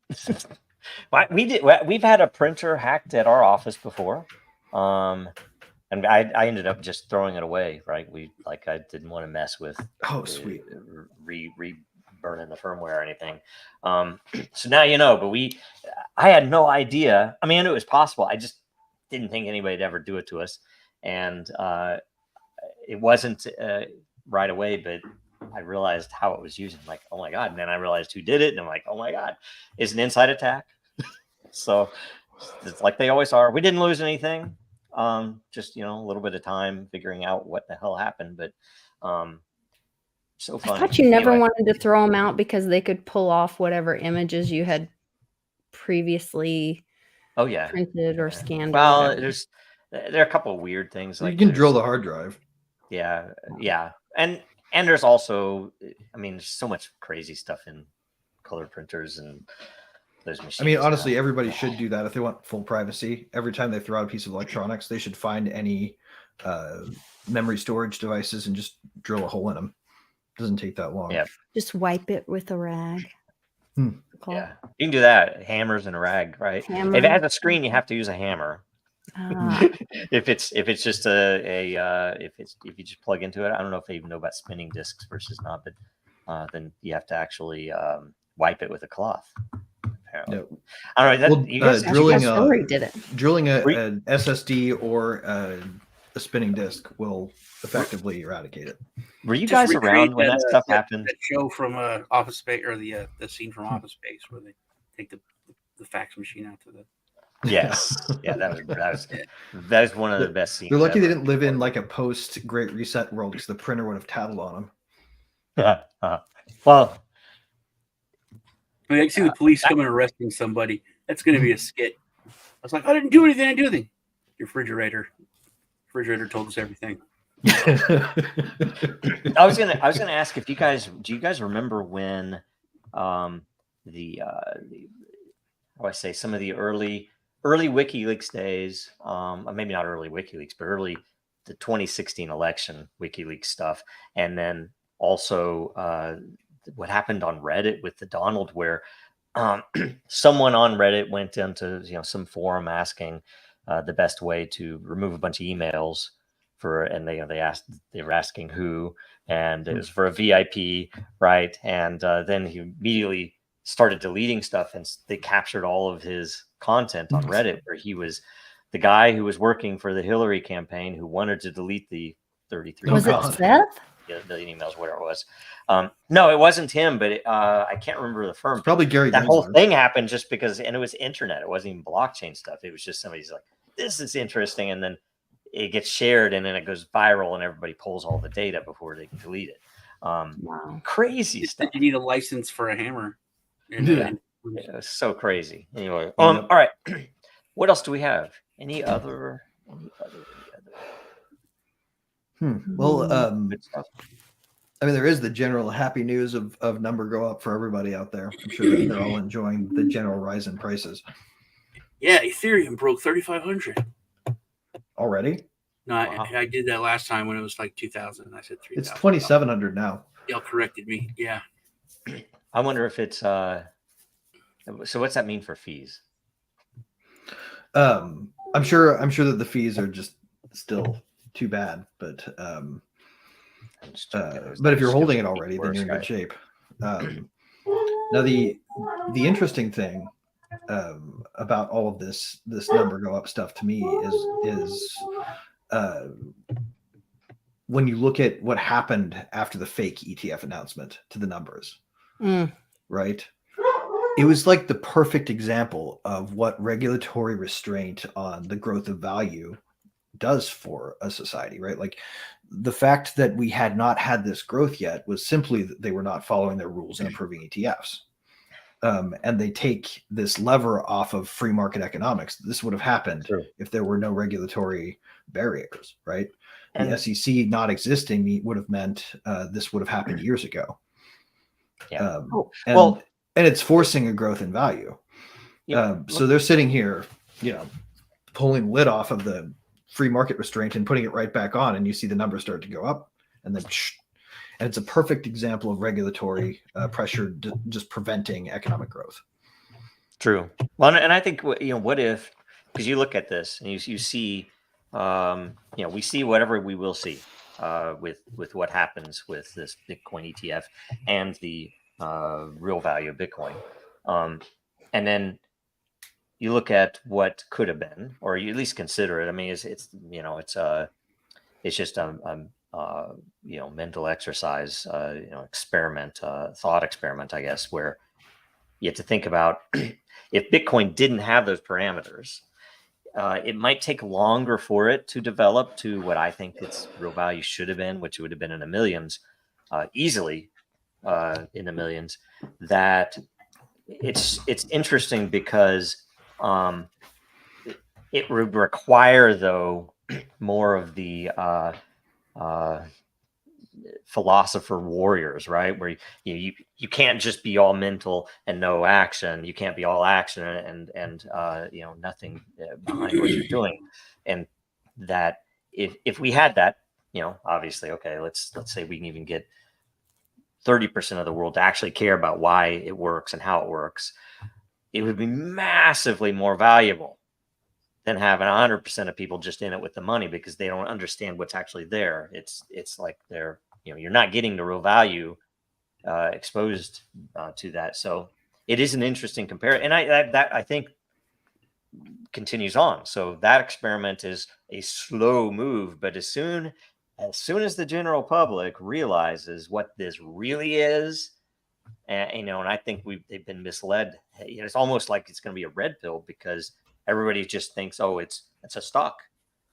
We've had a printer hacked at our office before. And I ended up just throwing it away, right? I didn't want to mess with Sweet. burning the firmware or anything. So now you know, but I had no idea. I mean, I knew it was possible. I just didn't think anybody'd ever do it to us. And it wasn't right away, but I realized how it was used. I'm like, oh my God. And then I realized who did it. And I'm like, oh my God, it's an inside attack. So it's like they always are. We didn't lose anything. Just, a little bit of time figuring out what the hell happened, but so funny. I thought you never Anyway. wanted to throw them out because they could pull off whatever images you had previously printed or scanned. Well, there are a couple of weird things. You can drill the hard drive. Yeah. And there's also, there's so much crazy stuff in color printers and those machines. I mean, honestly, everybody should do that if they want full privacy. Every time they throw out a piece of electronics, they should find any memory storage devices and just drill a hole in them. It doesn't take that long. Yeah. Just wipe it with a rag. Yeah, you can do that. Hammers and a rag, right? Hammer. If it has a screen, you have to use a hammer. If it's just if you just plug into it, I don't know if they even know about spinning discs versus not, but then you have to actually wipe it with a cloth. Apparently, No. I don't know. Well, You guys did it. Drilling an SSD or a spinning disc will effectively eradicate it. were you Just guys recreate around when that stuff happened? That show from Office Space, or the scene from Office Space, where they take the fax machine out to the. Yes, yeah, that was one of the best scenes. They're lucky they ever. didn't live in like a post Great Reset world because the printer would have tattled on them. Well, I mean, I see the police coming arresting somebody. That's going to be a skit. I was like, I didn't do anything. I didn't do anything. Your refrigerator told us everything. I was gonna ask if do you guys remember when how do I say, some of the early WikiLeaks days, maybe not early WikiLeaks, but early the 2016 election WikiLeaks stuff, and then also what happened on Reddit with the Donald, where someone on Reddit went into some forum asking the best way to remove a bunch of emails and they were asking who, and it was for a VIP, right? And then he immediately started deleting stuff, and they captured all of his content on Reddit, where he was the guy who was working for the Hillary campaign who wanted to delete the 33 Was it Seth? million emails, whatever it was. No, it wasn't him, but I can't remember the firm. It's probably Gary. That whole Gensler. thing happened just because, and it was internet. It wasn't even blockchain stuff. It was just somebody's like, this is interesting. And then it gets shared and then it goes viral and everybody pulls all the data before they can delete it. Wow. Crazy stuff. You need a license for a hammer. Yeah, it's so crazy. Anyway, all right. What else do we have? Any other? Well, Good stuff? I mean, there is the general happy news of number go up for everybody out there. I'm sure that they're all enjoying the general rise in prices Yeah, Ethereum broke 3,500. already. No, Wow. I did that last time when it was like 2,000. I said 3,000. It's 2,700 now. Y'all corrected me. Yeah. I wonder if it's so what's that mean for fees? I'm sure that the fees are just still too bad, but if you're holding it already, then you're in good shape. Now the interesting thing about all of this number go up stuff to me is when you look at what happened after the fake ETF announcement to the numbers, right? It was like the perfect example of what regulatory restraint on the growth of value does for a society, right? Like the fact that we had not had this growth yet was simply that they were not following their rules and approving ETFs. And they take this lever off of free market economics. This would have happened if there were no regulatory barriers, right? And the SEC not existing would have meant this would have happened years ago. Yeah. And, Well- and it's forcing a growth in value. Yeah. So they're sitting here, pulling lid off of the free market restraint and putting it right back on, and you see the numbers start to go up, and then and it's a perfect example of regulatory pressure just preventing economic growth. True. Well, and I think what if, because you look at this and you see, we see whatever we will see with what happens with this Bitcoin ETF and the real value of Bitcoin, and then you look at what could have been, or you at least consider it. I mean, it's just mental exercise, experiment, thought experiment, I guess, where you have to think about if Bitcoin didn't have those parameters, it might take longer for it to develop to what I think its real value should have been, which would have been in the millions, easily in the millions. That it's interesting because it would require, though, more of the philosopher warriors, right? Where you can't just be all mental and no action. You can't be all action and nothing behind what you're doing. And that if we had that, obviously, okay, let's say we can even get 30% of the world to actually care about why it works and how it works, it would be massively more valuable than having 100% of people just in it with the money, because they don't understand what's actually there. It's like they're, you're not getting the real value exposed to that. So it is an interesting comparison. And that I think continues on. So that experiment is a slow move, but as soon as the general public realizes what this really is, and I think they've been misled. It's almost like it's going to be a red pill, because everybody just thinks, oh, it's a stock.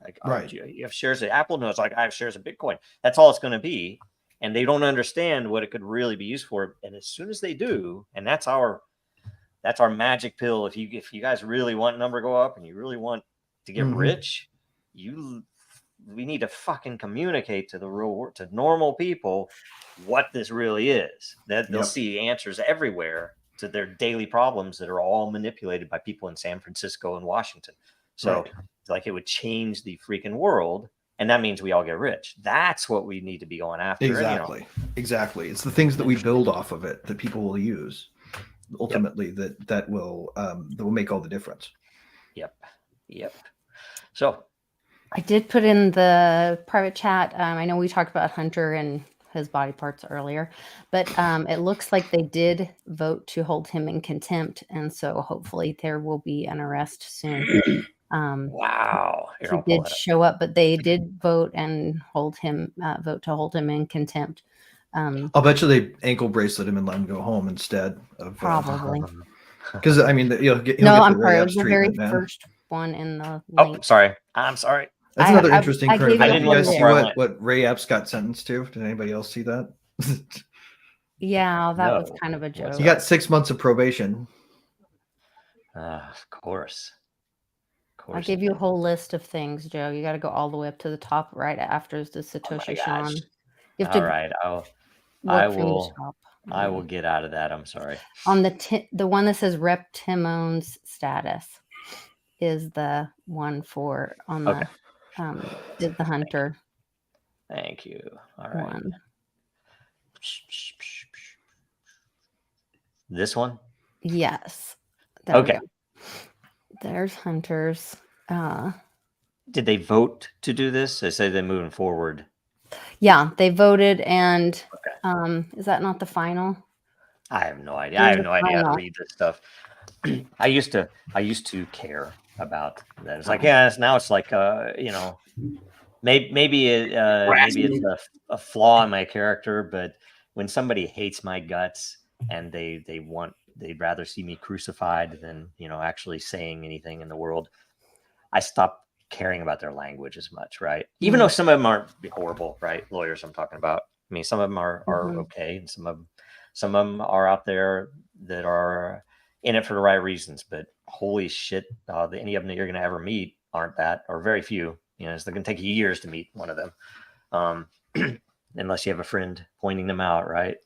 Like, Right. You have shares of Apple? No, it's like, I have shares of Bitcoin. That's all it's going to be. And they don't understand what it could really be used for. And as soon as they do, and that's our magic pill. If you guys really want number to go up and you really want to get rich, we need to fucking communicate to the real world, to normal people, what this really is. That they'll see answers everywhere to their daily problems that are all manipulated by people in San Francisco and Washington. So like, it would change the freaking world, and that means we all get rich. That's what we need to be going after. Exactly. It's the things that we build off of it that people will use ultimately that will make all the difference. Yep. So I did put in the private chat. I know we talked about Hunter and his body parts earlier, but it looks like they did vote to hold him in contempt, and so hopefully there will be an arrest soon. Wow. He did show up, but they did vote and vote to hold him in contempt. I'll bet you they ankle bracelet him and let him go home instead of Probably. because I mean he'll get I'm the sorry. It Ray was the very first one in the link. Oh, sorry. I'm sorry. That's another interesting I curve. gave Did you you guys a see whole what Ray Epps got sentenced to? Did anybody else see that? Yeah, that was No. kind of a joke. He got 6 months of probation. Of course. I gave you a whole list of things, Joe. You got to go all the way up to the top right after the Satoshi Shon. You have to. All right. I will get out of that. I'm sorry. On the one that says Rep Timon's status is the one for on the is the Hunter. Thank you. All right. One. This one? Yes. There Okay. There's Hunter's. Did they vote to do this? They say they're moving forward. Yeah, they voted, and is that not the final? I have no idea. I have no idea how to read this stuff. I used to care about that. It's like, now it's like, maybe it's a flaw in my character, but when somebody hates my guts and they'd rather see me crucified than, actually saying anything in the world, I stopped caring about their language as much, right? Even though some of them aren't horrible, right? Lawyers I'm talking about. I mean, some of them are okay, and some of them are out there that are in it for the right reasons. But holy shit, any of them that you're going to ever meet aren't that, or very few. It's going to take you years to meet one of them, unless you have a friend pointing them out, right?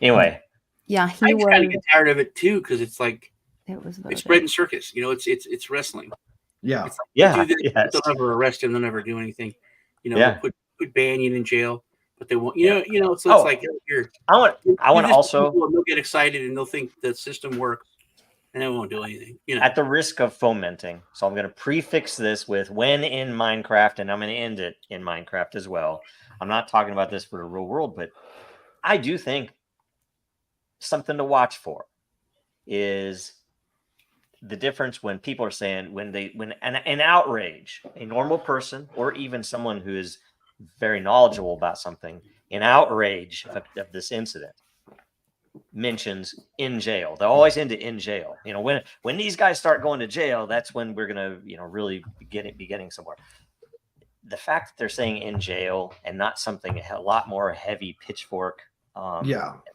Anyway, Yeah, I he just kind of was. get tired of it too because it's like It was it's voted. bread and circus. You know, it's wrestling. Yeah. It's like Yeah, they do this, yes. but they'll never arrest him. They'll never do anything. You know, Yeah. they'll put Banyan in jail, but they won't. Yeah. You know. So Oh. it's like here, I want do this to also, people and they'll get excited and they'll think the system works, and they won't do anything. You know, at the risk of fomenting, so I'm going to prefix this with when in Minecraft, and I'm going to end it in Minecraft as well. I'm not talking about this for the real world, but I do think something to watch for is the difference when people are saying when an outrage, a normal person or even someone who is very knowledgeable about something, in outrage of this incident, mentions in jail. They'll always end it in jail. You know, when these guys start going to jail, that's when we're gonna, you know, really be getting somewhere. The fact that they're saying in jail and not something a lot more heavy pitchfork,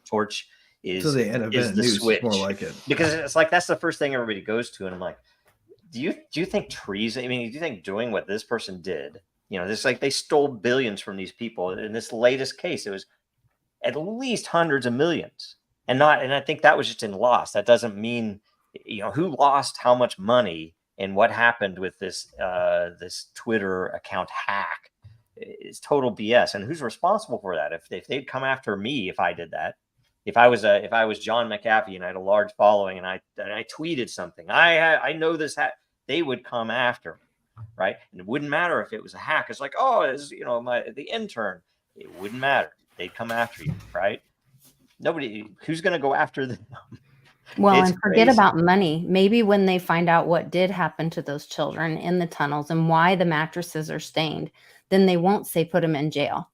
torch is So the end of is it the news switch. is more like it. Because it's like that's the first thing everybody goes to, and I'm like, do you think treason? I mean, do you think doing what this person did? You know, it's like they stole billions from these people. In this latest case, it was at least hundreds of millions, and I think that was just in loss. That doesn't mean, you know, who lost how much money and what happened with this this Twitter account hack is total BS. And who's responsible for that? If they'd come after me if I did that. If I was John McAfee and I had a large following and I tweeted something, I know this they would come after me, right? And it wouldn't matter if it was a hack. It's like, oh, it's, you know, the intern. It wouldn't matter. They'd come after you, right? Nobody who's going to go after them. Well, It's and forget crazy. about money. Maybe when they find out what did happen to those children in the tunnels and why the mattresses are stained, then they won't say put them in jail.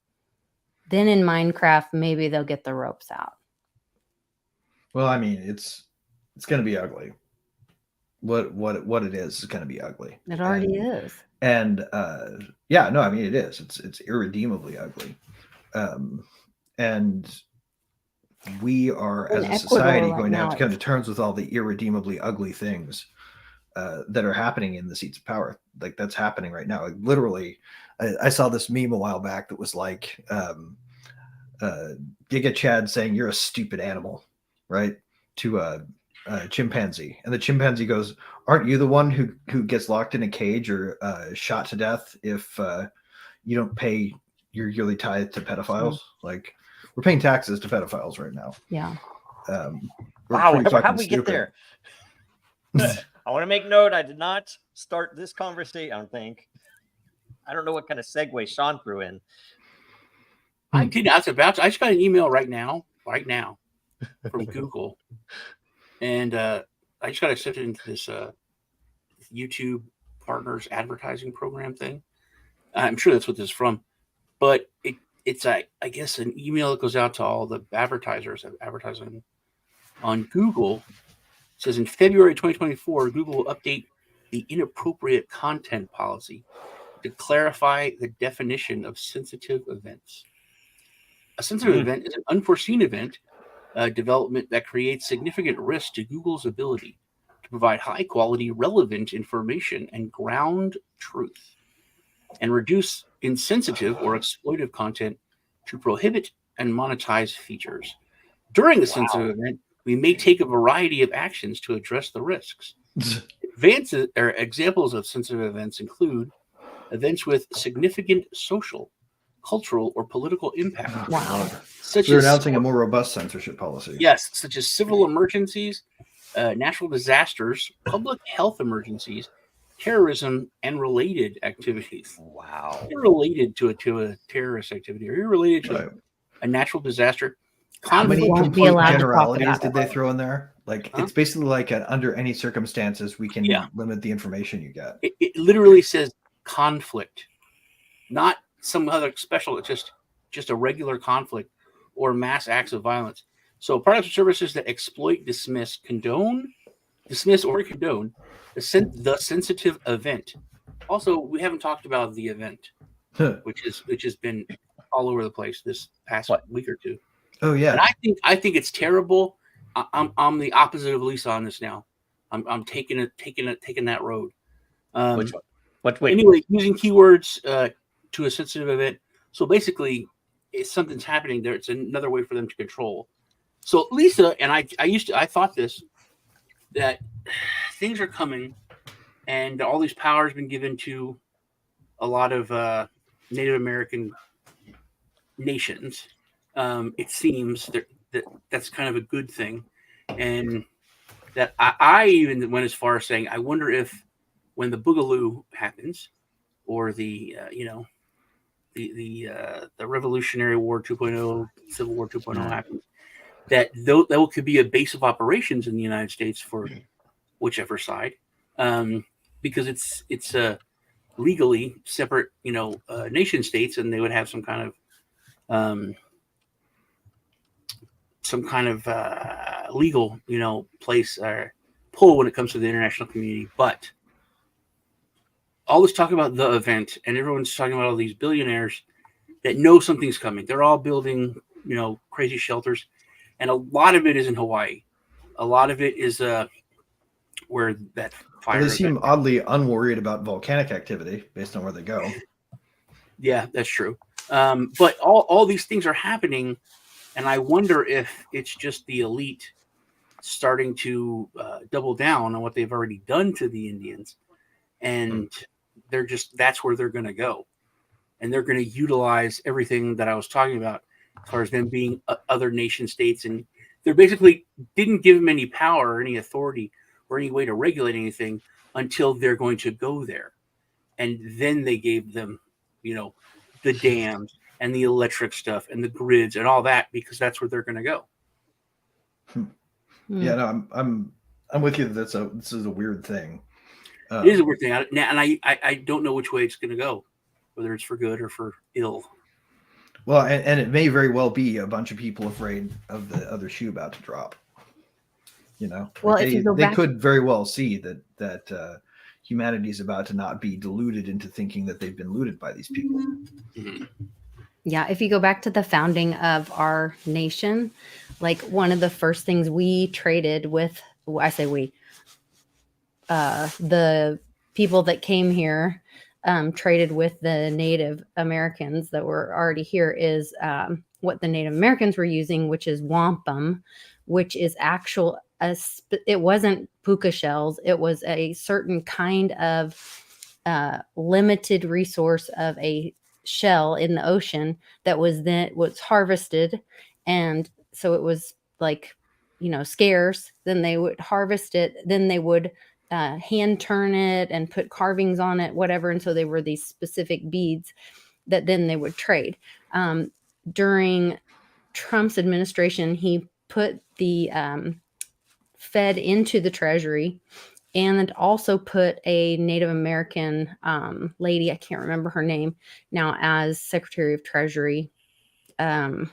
Then in Minecraft, maybe they'll get the ropes out. Well, I mean, it's going to be ugly. What it is going to be ugly. It already is. And yeah, no, I mean it is. It's irredeemably ugly. And we are, as a society, going to have to come to terms with all the irredeemably ugly things that are happening in the seats of power. Like that's happening right now. Like, literally, I saw this meme a while back that was like Giga Chad saying you're a stupid animal, right? To a chimpanzee, and the chimpanzee goes, "Aren't you the one who gets locked in a cage or shot to death if you don't pay your yearly tithe to pedophiles?" Mm-hmm. Like, we're paying taxes to pedophiles right now. Yeah. Wow, how did we get there? I want to make note. I did not start this conversation. I don't think. I don't know what kind of segue Sean threw in. I did. I just got an email right now from Google, and I just got accepted into this YouTube Partners advertising program thing. I'm sure that's what this is from, but it's I guess an email that goes out to all the advertisers of advertising on Google. It says in February 2024, Google will update the inappropriate content policy to clarify the definition of sensitive events. A sensitive event is an unforeseen event development that creates significant risk to Google's ability to provide high-quality, relevant information and ground truth, and reduce insensitive or exploitive content to prohibit and monetize features. During a sensitive event, we may take a variety of actions to address the risks. Examples of sensitive events include events with significant social, cultural, or political impact. Wow. We're announcing a more robust censorship policy. Yes, such as civil emergencies, natural disasters, public health emergencies, terrorism, and related activities. Wow. You're related to a terrorist activity, or you're related to a natural disaster. How many complete generalities did they throw in there? Like, it's basically like under any circumstances, we can limit the information you get. It literally says conflict, not some other special, just a regular conflict or mass acts of violence. So products or services that exploit, dismiss, or condone the sensitive event. Also, we haven't talked about the event, which has been all over the place this past week or two. Oh yeah, and I think it's terrible. I'm the opposite of Lisa on this now. I'm taking that road. Which one? Anyway, using keywords to a sensitive event. So basically, if something's happening there, it's another way for them to control. So Lisa and I thought this, that things are coming, and all these powers been given to a lot of Native American nations. It seems that that's kind of a good thing, and that I even went as far as saying, I wonder if when the Boogaloo happens, or the the Revolutionary War 2.0, Civil War 2.0 happens, that that could be a base of operations in the United States for whichever side, because it's legally separate, nation states, and they would have some kind of legal, place or pull when it comes to the international community. But all this talk about the event, and everyone's talking about all these billionaires that know something's coming. They're all building, crazy shelters, and a lot of it is in Hawaii. A lot of it is where that fire. They seem oddly unworried about volcanic activity based on where they go. Yeah, that's true. But all these things are happening, and I wonder if it's just the elite starting to double down on what they've already done to the Indians, and that's where they're going to go, and they're going to utilize everything that I was talking about as far as them being other nation states, and they're basically didn't give them any power or any authority or any way to regulate anything until they're going to go there, and then they gave them, the dams and the electric stuff and the grids and all that, because that's where they're going to go. Yeah, no, I'm with you. This is a weird thing. It is a weird thing, and I don't know which way it's going to go, whether it's for good or for ill. Well, and it may very well be a bunch of people afraid of the other shoe about to drop. Well, they could very well see that humanity is about to not be deluded into thinking that they've been looted by these people. Mm-hmm. Yeah, if you go back to the founding of our nation, like one of the first things we traded with, I say we, the people that came here traded with the Native Americans that were already here is what the Native Americans were using, which is wampum, which is it wasn't puka shells. It was a certain kind of limited resource of a shell in the ocean that was harvested. And so it was like, scarce. Then they would harvest it. Then they would hand turn it and put carvings on it, whatever. And so they were these specific beads that then they would trade. During Trump's administration, he put the Fed into the Treasury, and also put a Native American lady, I can't remember her name now, as Secretary of Treasury. Madeleine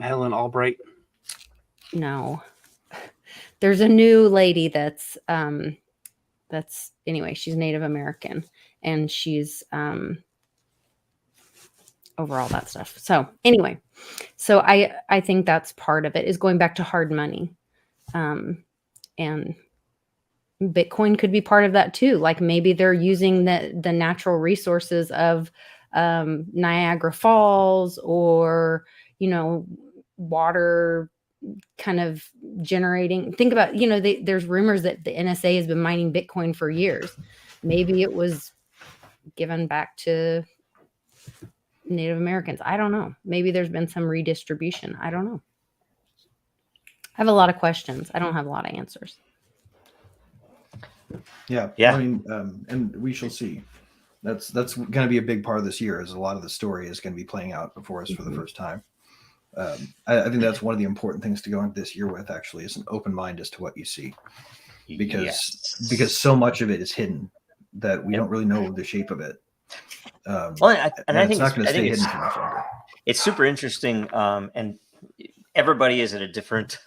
Albright. No. There's a new lady that's anyway, she's Native American, and she's over all that stuff. So anyway, I think that's part of it, is going back to hard money. And Bitcoin could be part of that too. Like maybe they're using the natural resources of Niagara Falls, or, water kind of generating. Think about, there's rumors that the NSA has been mining Bitcoin for years. Maybe it was given back to Native Americans. I don't know. Maybe there's been some redistribution. I don't know. I have a lot of questions. I don't have a lot of answers. Yeah. I mean, and we shall see. That's going to be a big part of this year, as a lot of the story is going to be playing out before us for the first time. I think that's one of the important things to go into this year with, actually, is an open mind as to what you see, because so much of it is hidden that we don't really know the shape of it. I think it's not going to stay hidden for much longer. It's super interesting, and everybody is at a different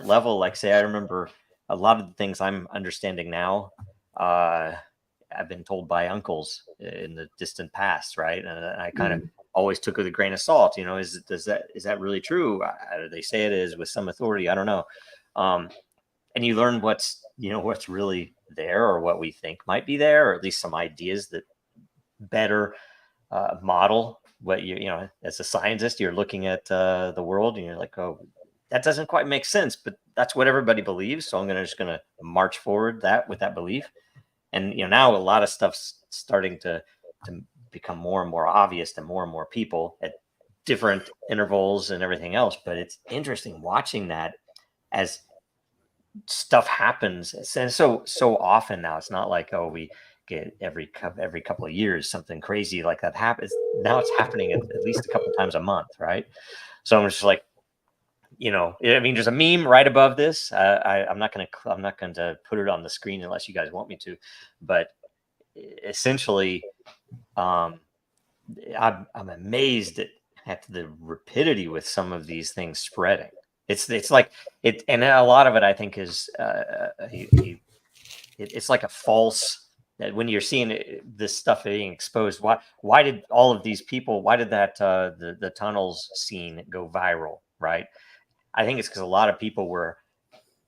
level. Like, say, I remember a lot of the things I'm understanding now. I've been told by uncles in the distant past, right? And I kind of always took it with a grain of salt. Is that really true? They say it is with some authority. I don't know. And you learn what's really there, or what we think might be there, or at least some ideas that better model what you know, as a scientist, you're looking at the world and you're like, oh, that doesn't quite make sense, but that's what everybody believes. So I'm just going to march forward with that belief. And, you know, now a lot of stuff's starting to become more and more obvious to more and more people at different intervals and everything else. But it's interesting watching that as stuff happens. And so often now, it's not like, oh, we get every couple of years something crazy like that happens. Now it's happening at least a couple times a month, right? So I'm just like, you know, I mean, there's a meme right above this. I'm not going to put it on the screen unless you guys want me to, but essentially, I'm amazed at the rapidity with some of these things spreading. It's like it, and a lot of it I think is it's like a false. That when you're seeing this stuff being exposed, why did all of these people? Why did that the tunnels scene go viral? Right? I think it's because a lot of people were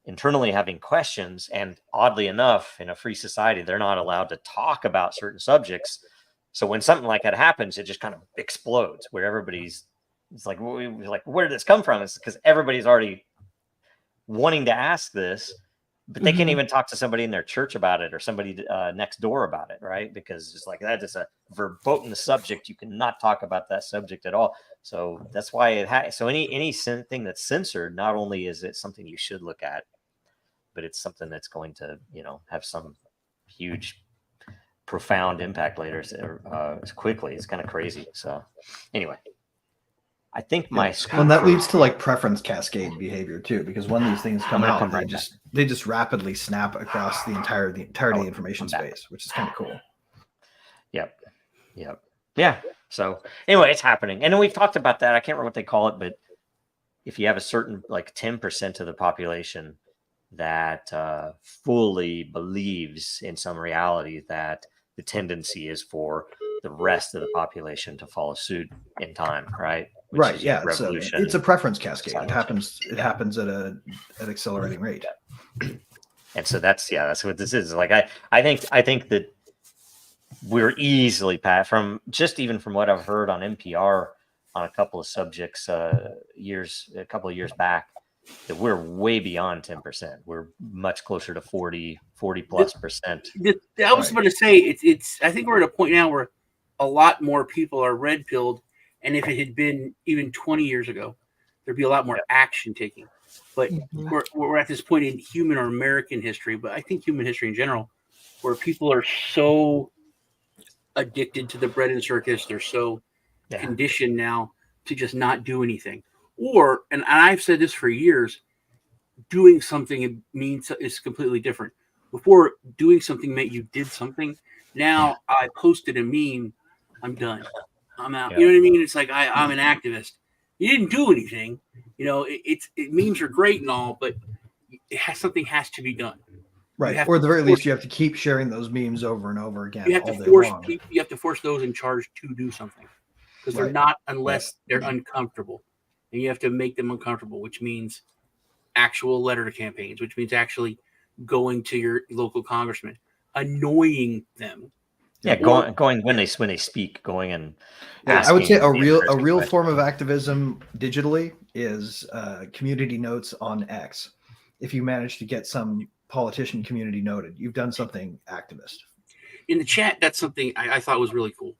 internally having questions, and oddly enough, in a free society, they're not allowed to talk about certain subjects. So when something like that happens, it just kind of explodes, where everybody's it's like, where did this come from? It's because everybody's already wanting to ask this, but they can't even talk to somebody in their church about it or somebody next door about it, right? Because it's like that is a verboten subject. You cannot talk about that subject at all. So that's why it has. So anything that's censored, not only is it something you should look at, but it's something that's going to, you know, have some huge, profound impact later quickly. It's kind of crazy. So anyway, I think my screen. And that leads to like preference cascade behavior too, because when these things come out, they just rapidly snap across the entirety of the information space, which is kind of cool. Yep. Yeah. So anyway, it's happening. And then we've talked about that. I can't remember what they call it, but if you have a certain like 10% of the population that fully believes in some reality, that the tendency is for the rest of the population to follow suit in time, right? Right. Yeah. It's a preference cascade. It happens at an accelerating rate. And so that's what this is. Like I think that we're easily past from what I've heard on NPR on a couple of subjects a couple of years back, that we're way beyond 10%. We're much closer to 40 plus percent. I was about to say it's I think we're at a point now where a lot more people are red pilled. And if it had been even 20 years ago, there'd be a lot more action taking. But we're at this point in human or American history, but I think human history in general, where people are so addicted to the bread and circus. They're so conditioned now to just not do anything. Or, and I've said this for years, doing something is completely different. Before, doing something meant you did something. Now I posted a meme, I'm done. I'm out. You know what I mean? It's like I'm an activist. You didn't do anything. You know, memes are great and all, but something has to be done. Right. Or at the very least, you have to keep sharing those memes over and over again. You have to force those in charge to do something, because they're not unless they're uncomfortable, and you have to make them uncomfortable, which means actual letter campaigns, which means actually going to your local congressman, annoying them. Yeah, going when they speak, going and I would say a real form of activism digitally is community notes on X. If you manage to get some politician community noted, you've done something activist. In the chat, that's something I thought was really cool.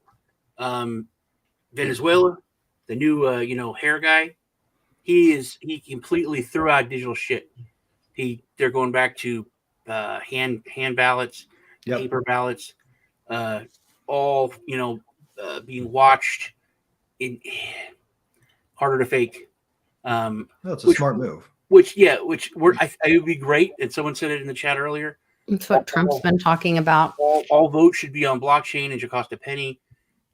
Venezuela, the new hair guy, he completely threw out digital shit. They're going back to hand ballots, paper ballots. All being watched, in harder to fake. That's a smart move. It would be great. And someone said it in the chat earlier. It's what Trump's been talking about. All votes should be on blockchain and should cost a penny.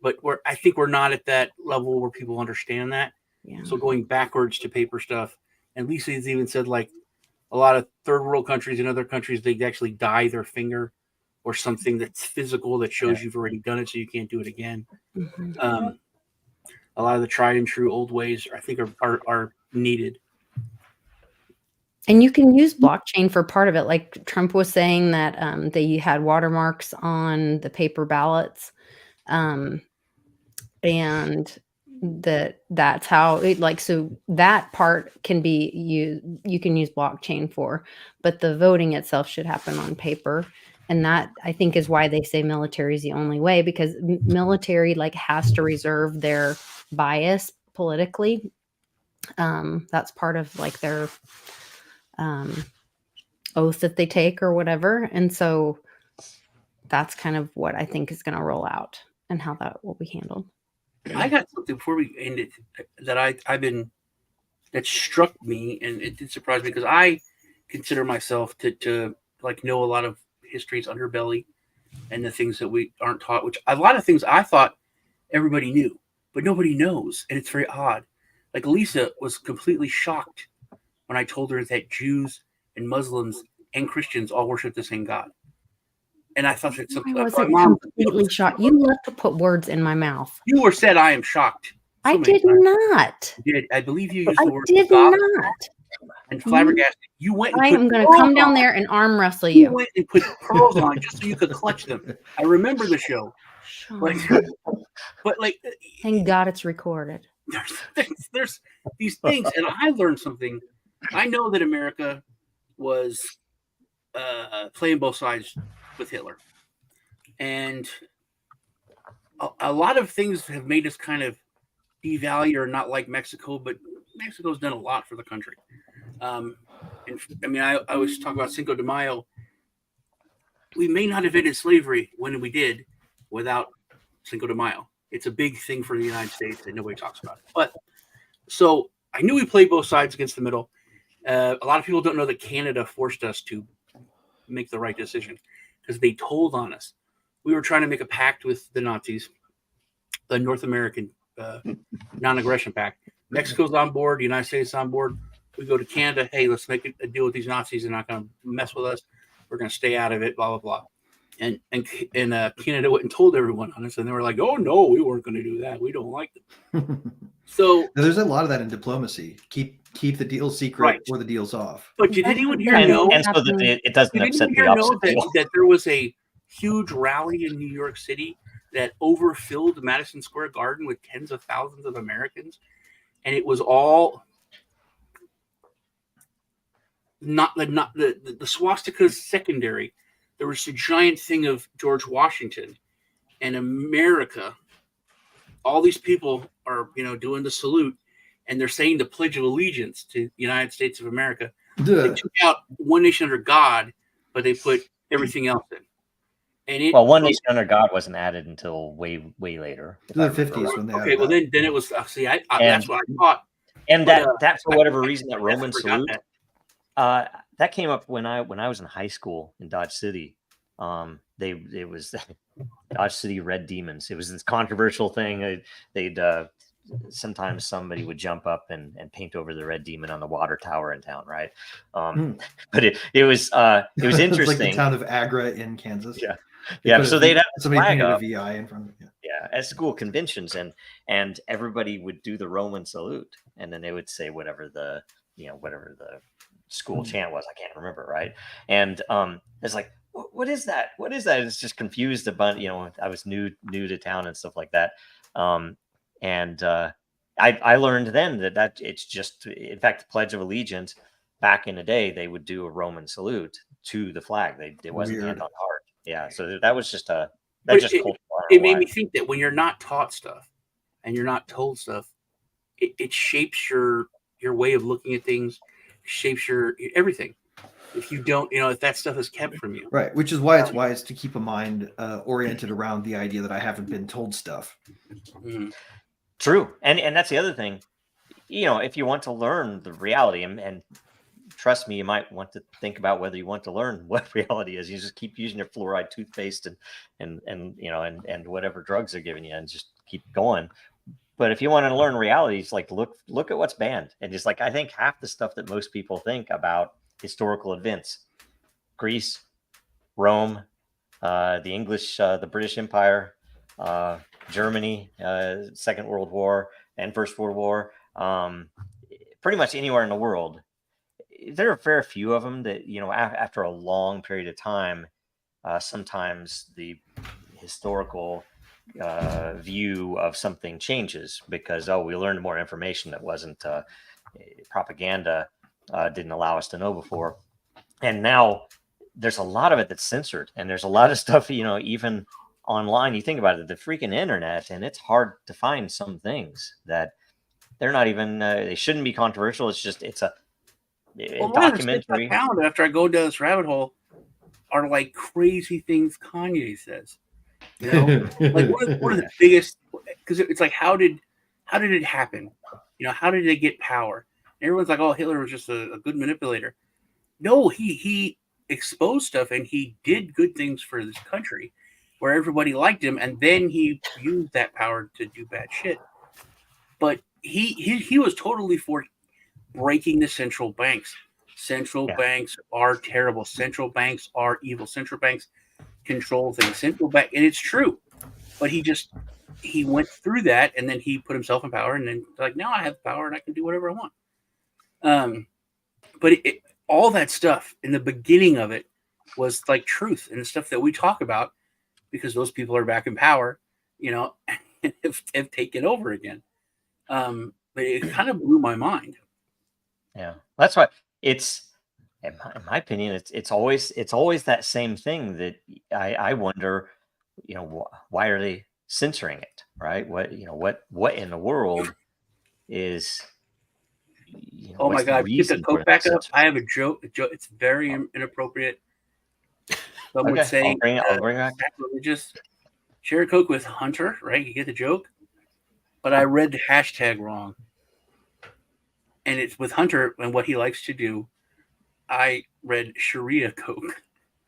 But I think we're not at that level where people understand that. Yeah. So going backwards to paper stuff. And Lisa's even said, like, a lot of third world countries and other countries, they actually dye their finger or something that's physical that shows you've already done it, so you can't do it again. A lot of the tried and true old ways, I think, are needed. And you can use blockchain for part of it. Like Trump was saying that they had watermarks on the paper ballots. And that's how it, like, so that part can be used, you can use blockchain for, but the voting itself should happen on paper. And that, I think, is why they say military is the only way, because military like has to reserve their bias politically. That's part of like their oath that they take or whatever. And so that's kind of what I think is going to roll out and how that will be handled. I got something before we end it that that struck me, and it did surprise me because I consider myself to like know a lot of history's underbelly and the things that we aren't taught, which a lot of things I thought everybody knew, but nobody knows. And it's very odd. Like Lisa was completely shocked when I told her that Jews and Muslims and Christians all worship the same God. And I thought that I wasn't completely shocked. You love to put words in my mouth. You were said I am shocked. I did not. You did. I believe you used I the word did God not. and flabbergasted. You went. And I put am going to pearls come down on. there and arm wrestle You you. went and put pearls on just so you could clutch them. I remember the show. Like, but like, Thank God it's recorded. there's these things, and I learned something. I know that America was playing both sides with Hitler, and a lot of things have made us kind of devalue or not like Mexico, but Mexico's done a lot for the country. And I mean, I always talk about Cinco de Mayo. We may not have ended slavery when we did without Cinco de Mayo. It's a big thing for the United States that nobody talks about. But so I knew we played both sides against the middle. A lot of people don't know that Canada forced us to make the right decision because they told on us. We were trying to make a pact with the Nazis, the North American non-aggression pact. Mexico's on board, the United States is on board. We go to Canada. Hey, let's make a deal with these Nazis. They're not going to mess with us. We're going to stay out of it. Blah blah blah. And Canada went and told everyone on us, and they were like, "Oh no, we weren't going to do that. We don't like them." So there's a lot of that in diplomacy. Keep the deal secret, right, or the deal's off. But did anyone here know? And so that it doesn't upset the opposite deal. That there was a huge rally in New York City that overfilled Madison Square Garden with tens of thousands of Americans, and it was all not the swastika's secondary. There was a giant thing of George Washington and America. All these people are, doing the salute, and they're saying the Pledge of Allegiance to the United States of America. They took out one nation under God, but they put everything else in. And one nation under God wasn't added until way later. The 50s when they okay, well then it was. See, that's what I thought. And that for whatever reason, that Roman salute. That came up when I was in high school in Dodge City. It was Dodge City Red Demons. It was this controversial thing. They'd sometimes somebody would jump up and paint over the Red Demon on the water tower in town, right? But it was interesting. It's like the town of Agra in Kansas. Yeah. So they'd have somebody flag painted up. a VI in front of it. Yeah, at school conventions, and everybody would do the Roman salute, and then they would say whatever the school chant was. I can't remember, right? And it's like, what is that? What is that? It's just confused about, I was new to town and stuff like that. And I learned then that it's just, in fact, the Pledge of Allegiance back in the day, they would do a Roman salute to the flag. It wasn't hand on heart. Yeah. So that was just it made me think that when you're not taught stuff and you're not told stuff, it shapes your way of looking at things, shapes your everything. If you don't, if that stuff is kept from you. Right. Which is why it's wise to keep a mind oriented around the idea that I haven't been told stuff. Mm-hmm. True. And that's the other thing, if you want to learn the reality, and trust me, you might want to think about whether you want to learn what reality is. You just keep using your fluoride toothpaste and whatever drugs they're giving you, and just keep going. But if you want to learn reality, it's like, look at what's banned. And just like, I think half the stuff that most people think about historical events, Greece, Rome, the English, the British Empire, Germany, Second World War and First World War, pretty much anywhere in the world, there are a fair few of them that, after a long period of time, sometimes the historical view of something changes because we learned more information that wasn't propaganda, didn't allow us to know before, and now there's a lot of it that's censored, and there's a lot of stuff, even online. You think about it, the freaking internet, and it's hard to find some things that they're not even they shouldn't be controversial. It's just a documentary. I found after I go down this rabbit hole are like crazy things Kanye says. You know, like one of the biggest, because it's like how did it happen? You know, how did they get power? And everyone's like, oh, Hitler was just a good manipulator. No, he exposed stuff and he did good things for this country where everybody liked him, and then he used that power to do bad shit. But he was totally for breaking the central banks. Central banks are terrible. Central banks are evil. Central banks control things. Central bank, and it's true. But he went through that, and then he put himself in power, and then like now I have power and I can do whatever I want. But all that stuff in the beginning of it was like truth and the stuff that we talk about because those people are back in power, you know, have taken over again. But it kind of blew my mind. Yeah, that's why it's, in my opinion, it's always that same thing that I wonder, why are they censoring it, right? What in the world is? Oh my God! Get the Coke back up. I have a joke. It's very inappropriate. Some would say, I'll bring it back. Sacrilegious. Share a Coke with Hunter, right? You get the joke. But I read the hashtag wrong. And it's with Hunter and what he likes to do. I read Sharia Coke.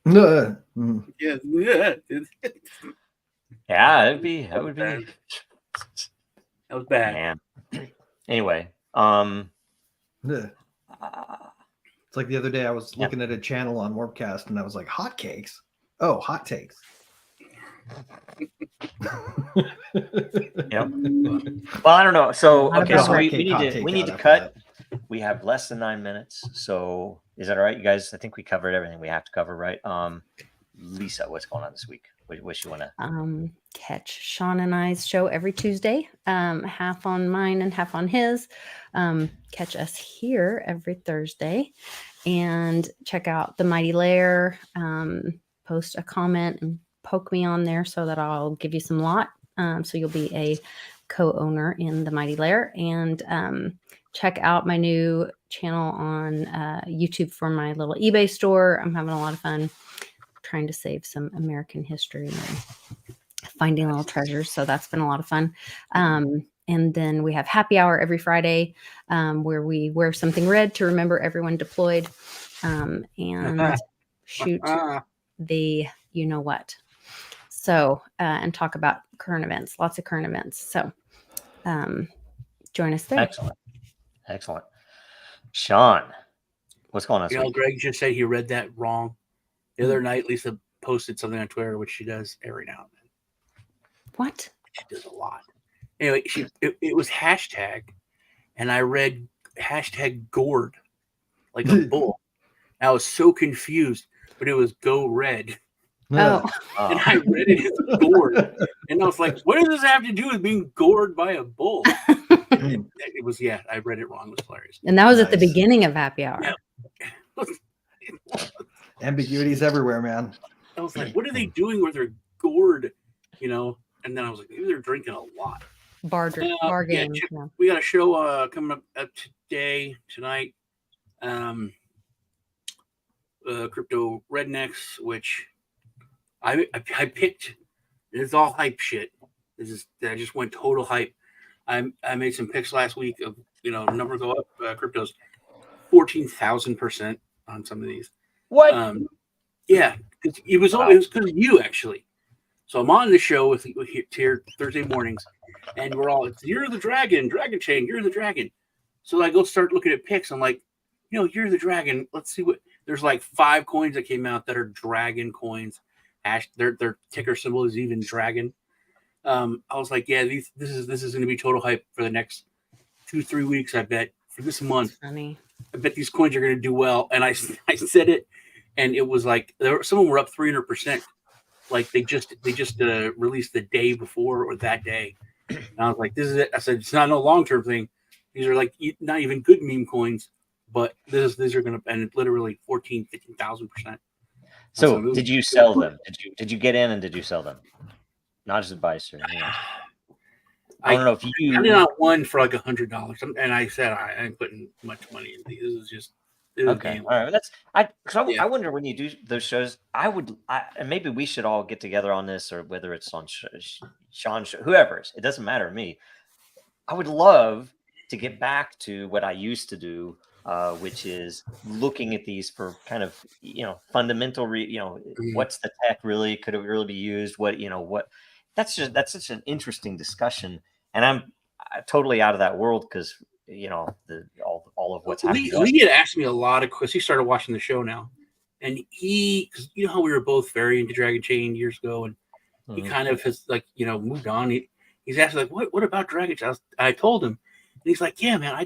Yeah. Yeah. Yeah, that would be. That was bad. Man. Anyway, It's like the other day I was looking at a channel on Warpcast and I was like, hotcakes. Oh, hot takes. Yep. Well, I don't know. So okay, so we need to cut. We have less than 9 minutes. So is that all right, you guys? I think we covered everything we have to cover, right? Lisa, what's going on this week? What you want to catch Sean and I's show every Tuesday, half on mine and half on his. Catch us here every Thursday, and check out the Mighty Lair. Post a comment and poke me on there so that I'll give you some lot. So you'll be a co-owner in the Mighty Lair, and check out my new channel on YouTube for my little eBay store. I'm having a lot of fun trying to save some American history and finding little treasures. So that's been a lot of fun. And then we have happy hour every Friday, where we wear something red to remember everyone deployed, and shoot the what. So, and talk about current events, lots of current events. So join us there. Excellent. Sean, what's going on? Greg just said he read that wrong. The other night, Lisa posted something on Twitter, which she does every now and then. What? She does a lot. Anyway, it was hashtag, and I read hashtag gourd, like a bull. I was so confused, but it was go red. Oh. And I read it as gourd. And I was like, what does this have to do with being gored by a bull? It was, I read it wrong. It was hilarious. And that was at the beginning of happy hour. Yeah. Ambiguities everywhere, man. I was like, what are they doing with their gourd? And then I was like, maybe they're drinking a lot. Bar game. Yeah. We got a show coming up tonight. Crypto Rednecks, which I picked. It's all hype shit. I just went total hype. I made some picks last week of number go up. Crypto's 14,000% on some of these. What? Yeah, it was because of you actually. So I'm on the show with here Thursday mornings, and we're all, you're the dragon chain, you're the dragon. So I go start looking at picks. I'm like, you're the dragon. Let's see what. There's like 5 coins that came out that are dragon coins. Their ticker symbol is even dragon. I was like, yeah, this is going to be total hype for the next 2-3 weeks. I bet for this month. Funny. I bet these coins are going to do well. And I said it, and it was like some of them were up 300%. like they just released the day before or that day. And I was like, this is it. I said, it's not no long-term thing. These are like not even good meme coins, but these are going to, and literally 15,000%. So did you sell them? Did you get in and did you sell them? Not as advice or anything else. I don't know if you. I did not one for like $100, and I said I ain't putting much money in these. This is just okay. All right, I wonder when you do those shows. And maybe we should all get together on this, or whether it's on Sean, whoever. It doesn't matter to me. I would love to get back to what I used to do, which is looking at these for kind of fundamental. What's the tech really? Could it really be used? What? That's such an interesting discussion, and I'm totally out of that world because all of what's happening. Lee had asked me a lot of questions. He started watching the show now, and because how we were both very into Dragon Chain years ago, and he kind of has moved on. He's asked like, what about Dragon Chain? I told him, and he's like, yeah, man,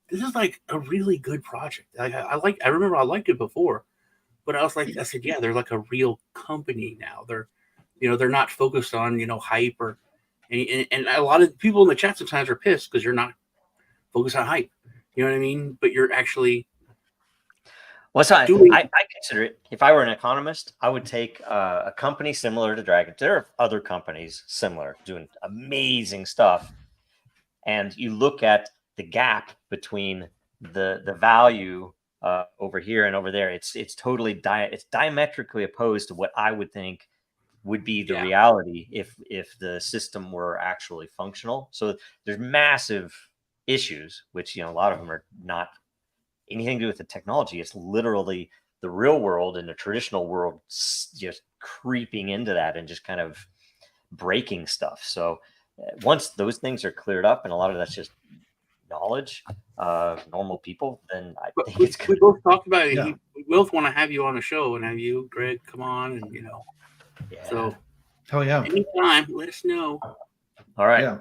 this is like a really good project. I remember I liked it before, but I said, yeah, they're like a real company now. They're not focused on hype and a lot of people in the chat sometimes are pissed because you're not focused on hype. You know what I mean? But you're actually. Well, so I consider it. If I were an economist, I would take a company similar to Dragon. There are other companies similar doing amazing stuff, and you look at the gap between the value over here and over there. It's totally it's diametrically opposed to what I would think would be the reality if the system were actually functional. So there's massive issues, which a lot of them are not anything to do with the technology. It's literally the real world and the traditional world just creeping into that and just kind of breaking stuff. So once those things are cleared up, and a lot of that's just knowledge, normal people, then I think it's good. We both talked about it. Yeah. We both want to have you on the show and have you, Greg, come on and Yeah. So, hell yeah! Anytime, let us know. All right. Yeah.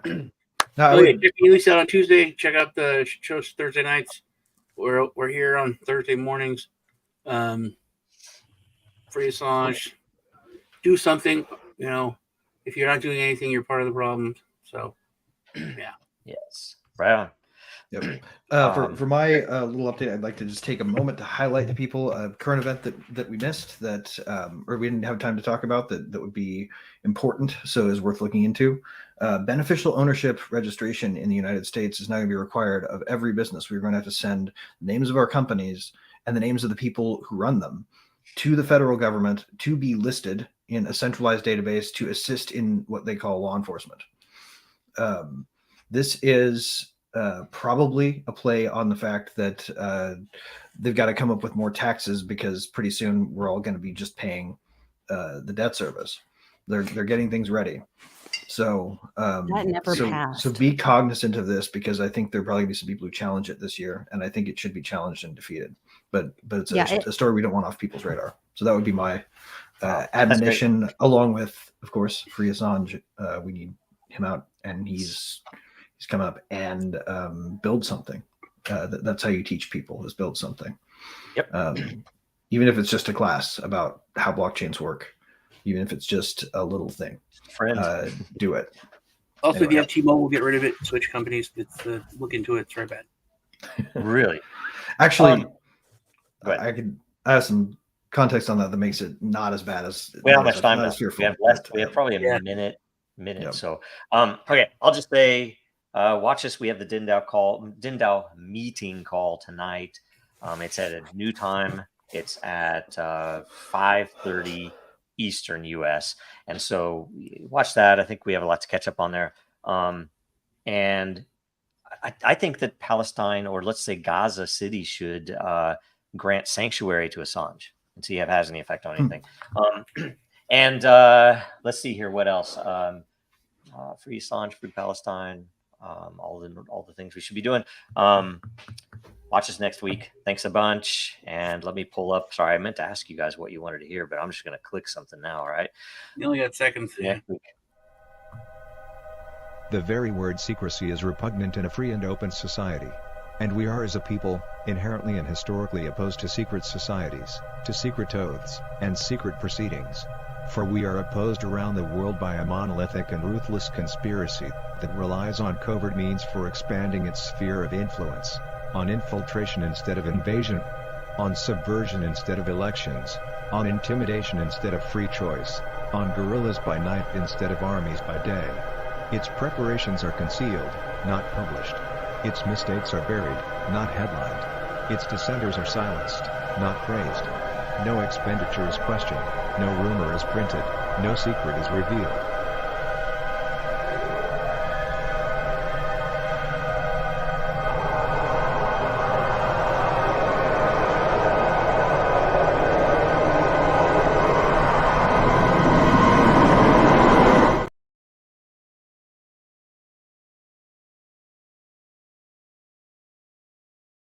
No, check Elise out on Tuesday. Check out the shows Thursday nights. We're here on Thursday mornings. Free Assange. Do something. If you're not doing anything, you're part of the problem. So, yeah. Yes. Right on. Yep. For my little update, I'd like to just take a moment to highlight to people a current event that we missed or we didn't have time to talk about that would be important, so is worth looking into. Beneficial ownership registration in the United States is now going to be required of every business. We're going to have to send the names of our companies and the names of the people who run them to the federal government to be listed in a centralized database to assist in what they call law enforcement. This is probably a play on the fact that they've got to come up with more taxes because pretty soon we're all going to be just paying the debt service. They're getting things ready. So that never passed. So be cognizant of this because I think there'll probably be some people who challenge it this year, and I think it should be challenged and defeated. But it's a story we don't want off people's radar. So that would be my admonition, along with, of course, Free Assange. We need him out, and he's come up and build something. That's how you teach people, is build something. Yep. Even if it's just a class about how blockchains work, even if it's just a little thing, do it. Also, anyway. If you have T-Mobile, get rid of it. Switch companies. Look into it. It's very bad. Really? Actually, I have some context on that makes it not as bad as. We have much time left. We have left. We have probably a minute. Yep. So, okay, I'll just say, watch us. We have the DINDAO meeting call tonight. It's at a new time. It's at 5:30 Eastern US. And so watch that. I think we have a lot to catch up on there. And I think that Palestine, or let's say Gaza City, should grant sanctuary to Assange and see if it has any effect on anything. And let's see here. What else? Free Assange, free Palestine, all the things we should be doing. Watch us next week. Thanks a bunch. And let me pull up. Sorry, I meant to ask you guys what you wanted to hear, but I'm just going to click something now. All right. You only got seconds. Yeah. The very word secrecy is repugnant in a free and open society. And we are, as a people, inherently and historically opposed to secret societies, to secret oaths, and secret proceedings. For we are opposed around the world by a monolithic and ruthless conspiracy that relies on covert means for expanding its sphere of influence, on infiltration instead of invasion, on subversion instead of elections, on intimidation instead of free choice, on guerrillas by night instead of armies by day. Its preparations are concealed, not published. Its mistakes are buried, not headlined. Its dissenters are silenced, not praised. No expenditure is questioned, no rumor is printed, no secret is revealed.